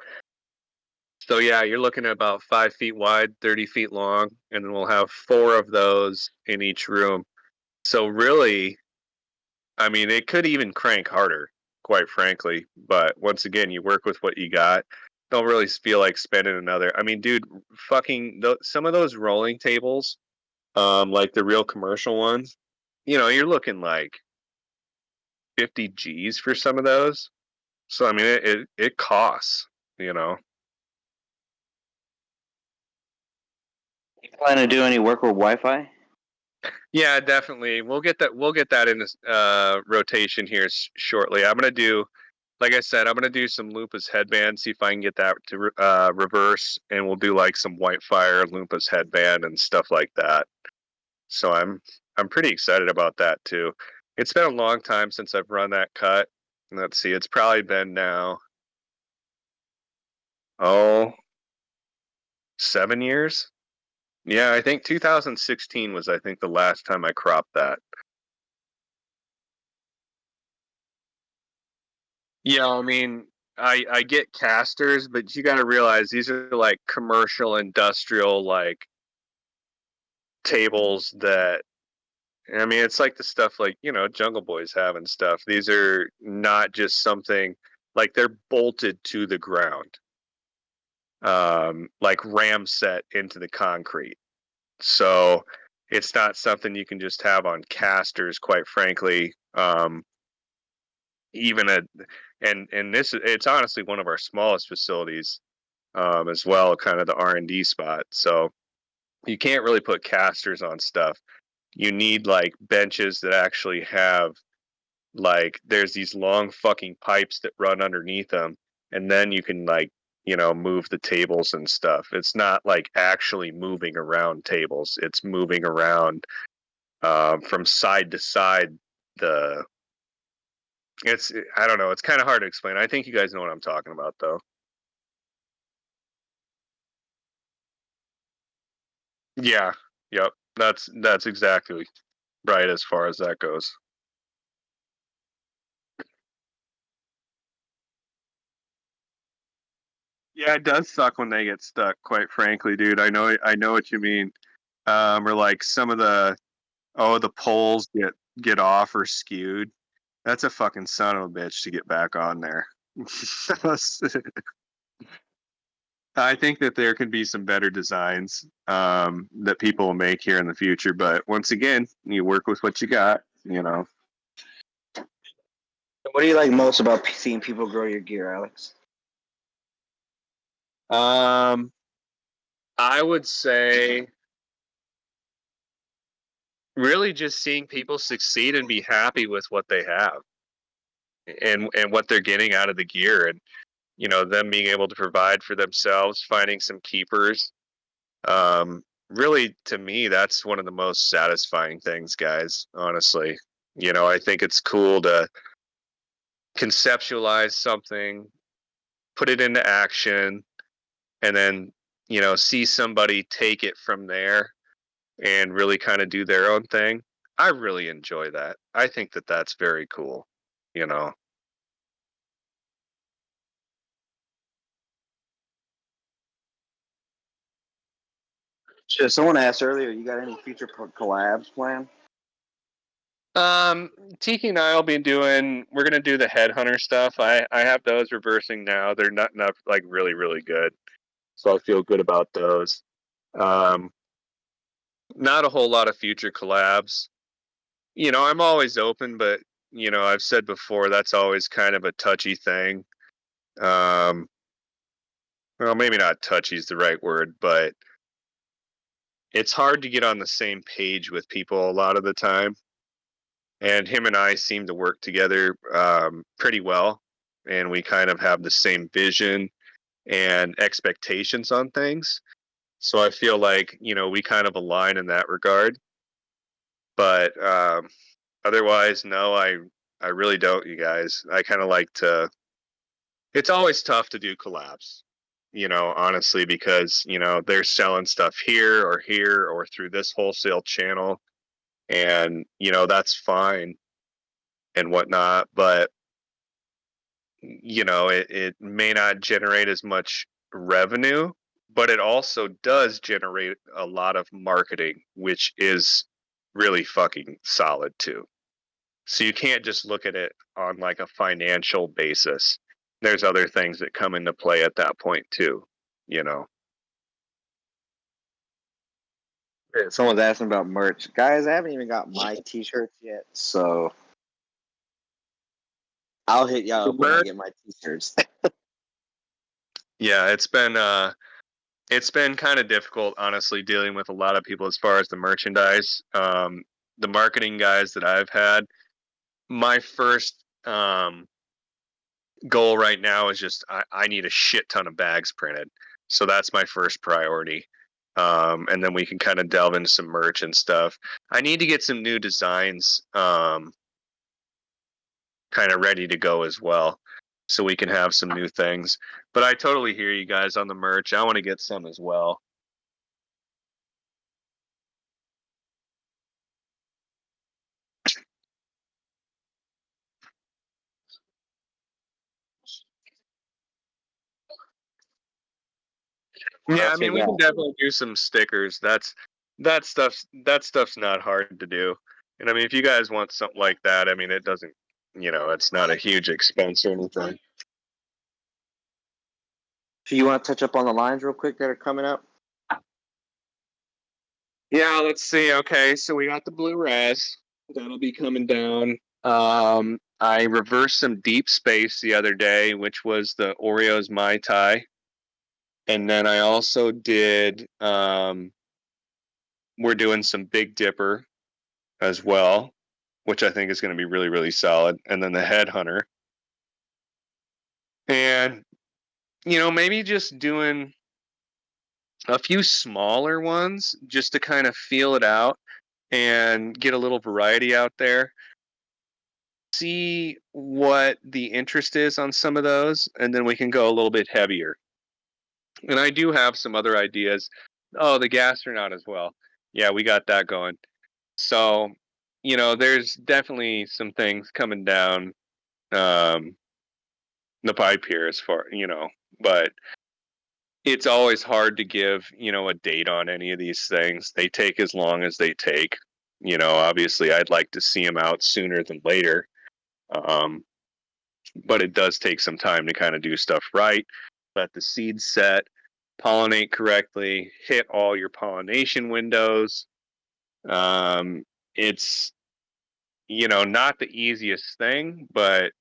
so yeah, you're looking at about 5 feet wide, 30 feet long, and then we'll have four of those in each room. So really, I mean, it could even crank harder, quite frankly. But once again, you work with what you got. Don't really feel like spending another. I mean, dude, some of those rolling tables, like the real commercial ones, you're looking like 50 G's for some of those. So I mean, it costs, you know. You plan to do any work with Wi-Fi? Yeah, definitely. We'll get that in this rotation here shortly. Like I said, I'm gonna do some Lupa's headband, see if I can get that to reverse, and we'll do like some Whitefire Lupa's headband and stuff like that. So I'm pretty excited about that too. It's been a long time since I've run that cut. Let's see, it's probably been now, oh, 7 years. Yeah, I think 2016 was, I think, the last time I cropped that. Yeah, I mean, I get casters, but you got to realize these are like commercial, industrial, like tables that, I mean, it's like the stuff like, Jungle Boys have and stuff. These are not just something like they're bolted to the ground, like ram set into the concrete. So it's not something you can just have on casters, quite frankly. Even a and this it's honestly one of our smallest facilities as well, kind of the R&D spot. So you can't really put casters on stuff. You need like benches that actually have like there's these long fucking pipes that run underneath them, and then you can like move the tables and stuff. It's not like actually moving around tables. It's moving around from side to side. The it's I don't know. It's kind of hard to explain. I think you guys know what I'm talking about, though. Yeah. Yep. That's exactly right as far as that goes. Yeah, it does suck when they get stuck, quite frankly, dude. I know what you mean. Or like some of the poles get off or skewed. That's a fucking son of a bitch to get back on there. I think that there can be some better designs that people will make here in the future, but once again, you work with what you got. What do you like most about seeing people grow your gear, Alex? I would say really just seeing people succeed and be happy with what they have and what they're getting out of the gear, and them being able to provide for themselves, finding some keepers. Really, to me, that's one of the most satisfying things, guys. Honestly, I think it's cool to conceptualize something, put it into action, and then see somebody take it from there and really kind of do their own thing. I really enjoy that. I think that that's very cool. You know. Shit, someone asked earlier, you got any future collabs planned? Um, Tiki and I'll be doing. We're gonna do the headhunter stuff. I have those reversing now. They're not like really really good, so I feel good about those. Um, Not a whole lot of future collabs. I'm always open, but I've said before that's always kind of a touchy thing. Um, well, maybe not touchy is the right word, but it's hard to get on the same page with people a lot of the time. and him and I seem to work together pretty well, and we kind of have the same vision and expectations on things. So I feel like we kind of align in that regard. But otherwise, no, I really don't. You guys, I kind of like to. It's always tough to do collabs, honestly, because they're selling stuff here or through this wholesale channel, and that's fine and whatnot. But it may not generate as much revenue, but it also does generate a lot of marketing, which is really fucking solid too. So you can't just look at it on like a financial basis. There's other things that come into play at that point too, you know. Someone's asking about merch. Guys, I haven't even got my t-shirts yet, so I'll hit y'all The up when I merch, get my t-shirts. yeah, it's been kind of difficult, honestly, dealing with a lot of people as far as the merchandise. The marketing guys that I've had, my first goal right now is just I need a shit ton of bags printed. So that's my first priority. And then we can kind of delve into some merch and stuff. I need to get some new designs kind of ready to go as well. So we can have some new things. But I totally hear you guys on the merch. I want to get some as well. Yeah, I Let's mean figure we can out. definitely do some stickers. That stuff's not hard to do. And I mean if you guys want something like that, I mean it doesn't it's not a huge expense or anything. So you want to touch up on the lines real quick that are coming up? Yeah, let's see. Okay, so we got the blue raz. That'll be coming down. I reversed some deep space the other day, which was the Oreos Mai Tai. And then I also did we're doing some Big Dipper as well, which I think is going to be really, really solid. And then the Headhunter. And maybe just doing a few smaller ones just to kind of feel it out and get a little variety out there. See what the interest is on some of those, and then we can go a little bit heavier. And I do have some other ideas. Oh, the gastronaut as well. Yeah, we got that going. So, there's definitely some things coming down um, the pipe here as far, but it's always hard to give, a date on any of these things. They take as long as they take. Obviously, I'd like to see them out sooner than later. Um, but it does take some time to kind of do stuff right. Let the seeds set, pollinate correctly, hit all your pollination windows. It's not the easiest thing, but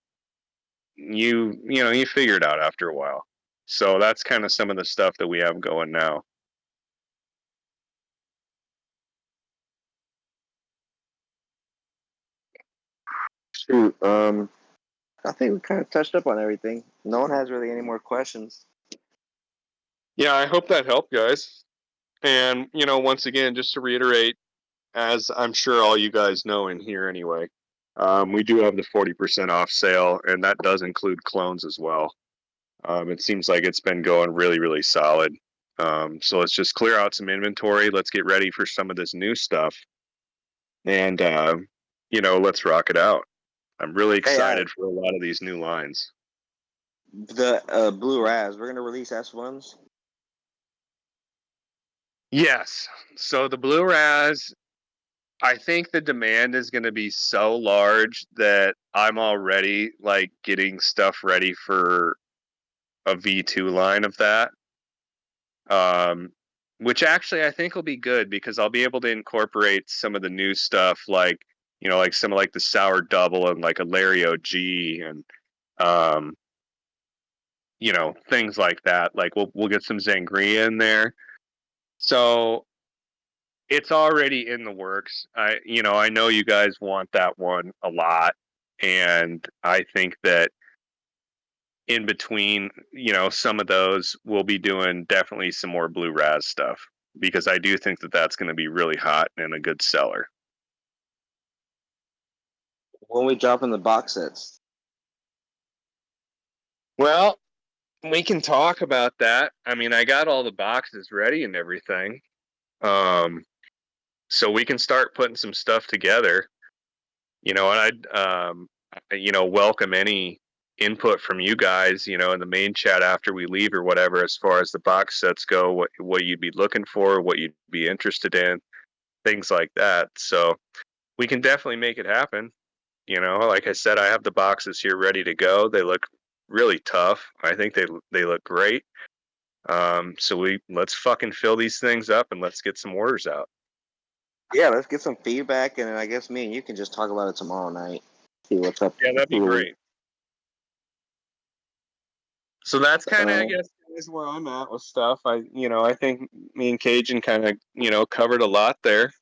you figure it out after a while. So that's kind of some of the stuff that we have going now. Shoot, I think we kind of touched up on everything. No one has really any more questions. Yeah, I hope that helped, guys. And once again, just to reiterate, as I'm sure all you guys know in here anyway, we do have the 40% off sale, and that does include clones as well. It seems like it's been going really, really solid. So let's just clear out some inventory. Let's get ready for some of this new stuff, and let's rock it out. I'm really Hey, excited for a lot of these new lines. the Blue Raz, we're gonna release S1s. Yes. So the Blue Raz, I think the demand is going to be so large that I'm already like getting stuff ready for a V2 line of that. Um, which actually I think will be good because I'll be able to incorporate some of the new stuff like, like some of like the sour double and like a Larry OG and, um, things like that. Like we'll get some Zangria in there. So it's already in the works. I know you guys want that one a lot, and I think that in between, some of those, we'll be doing definitely some more blue raz stuff because I do think that that's going to be really hot and a good seller. When we drop in the box sets. Well, we can talk about that. I mean, I got all the boxes ready and everything. So we can start putting some stuff together. And I'd welcome any input from you guys, in the main chat after we leave or whatever, as far as the box sets go, what you'd be looking for, what you'd be interested in, things like that. So we can definitely make it happen. Like I said, I have the boxes here ready to go. They look really tough. I think they look great. So let's fucking fill these things up and let's get some orders out. Yeah, let's get some feedback, and then I guess me and you can just talk about it tomorrow night. See what's up. Yeah, that'd be great. So that's kind of, I guess, is where I'm at with stuff. I think me and Cajun kind of, covered a lot there.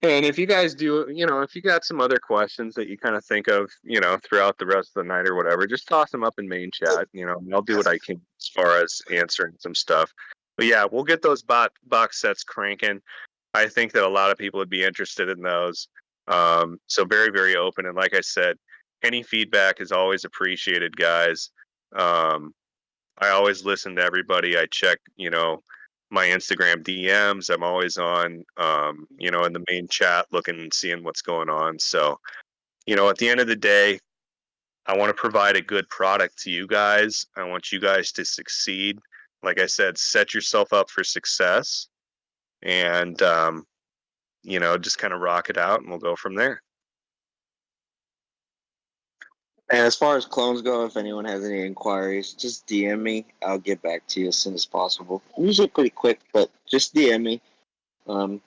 And if you guys do, if you got some other questions that you kind of think of, throughout the rest of the night or whatever, just toss them up in main chat, and I'll do what I can as far as answering some stuff. But yeah, we'll get those box sets cranking. I think that a lot of people would be interested in those. So very, very open. And like I said, any feedback is always appreciated, guys. I always listen to everybody. I check, my Instagram DMs. I'm always on, in the main chat looking and seeing what's going on. So, at the end of the day, I want to provide a good product to you guys. I want you guys to succeed. Like I said, set yourself up for success and, just kind of rock it out and we'll go from there. And as far as clones go, if anyone has any inquiries, just DM me. I'll get back to you as soon as possible. I'm usually pretty quick, but just DM me. Because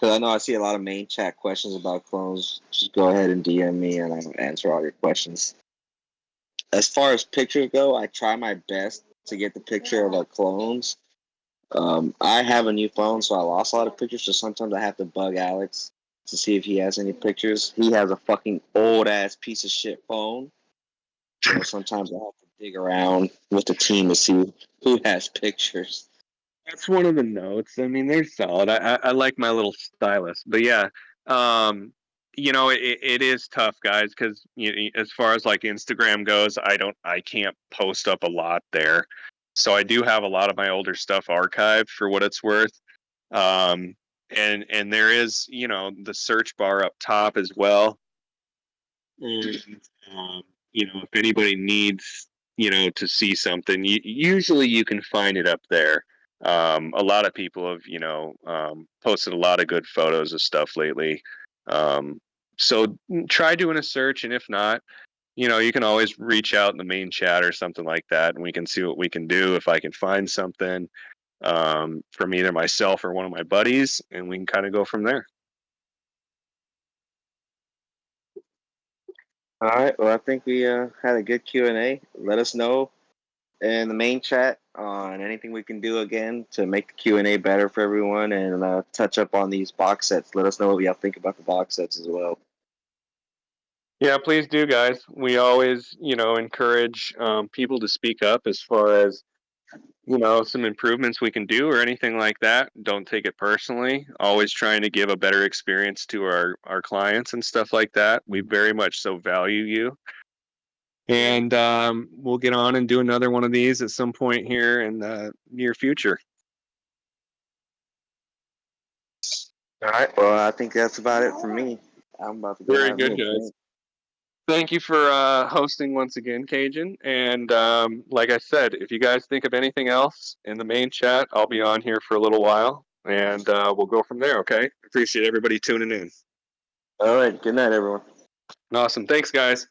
I know I see a lot of main chat questions about clones. Just go ahead and DM me, and I'll answer all your questions. As far as pictures go, I try my best to get the picture of the clones. I have a new phone, so I lost a lot of pictures. So sometimes I have to bug Alex to see if he has any pictures. He has a fucking old ass piece of shit phone. So sometimes I have to dig around with the team to see who has pictures. That's one of the notes. I mean, they're solid. I like my little stylus, but yeah, it is tough, guys, because as far as like Instagram goes, I can't post up a lot there. So I do have a lot of my older stuff archived for what it's worth. And there is, the search bar up top as well. And, if anybody needs, to see something, usually you can find it up there. A lot of people have, posted a lot of good photos of stuff lately. So try doing a search, and if not, you can always reach out in the main chat or something like that, and we can see what we can do if I can find something from either myself or one of my buddies, and we can kind of go from there. All right. Well, I think we had a good Q&A. Let us know in the main chat on anything we can do again to make the Q&A better for everyone and touch up on these box sets. Let us know what y'all think about the box sets as well. Yeah, please do, guys. We always, encourage people to speak up as far as, some improvements we can do or anything like that. Don't take it personally. Always trying to give a better experience to our clients and stuff like that. We very much so value you. And we'll get on and do another one of these at some point here in the near future. All right. Well, I think that's about it for me. I'm about to go Very have good, a guys. drink. Thank you for hosting once again, Cajun. And like I said, if you guys think of anything else in the main chat, I'll be on here for a little while and we'll go from there, okay? Appreciate everybody tuning in. All right. Good night, everyone. Awesome. Thanks, guys.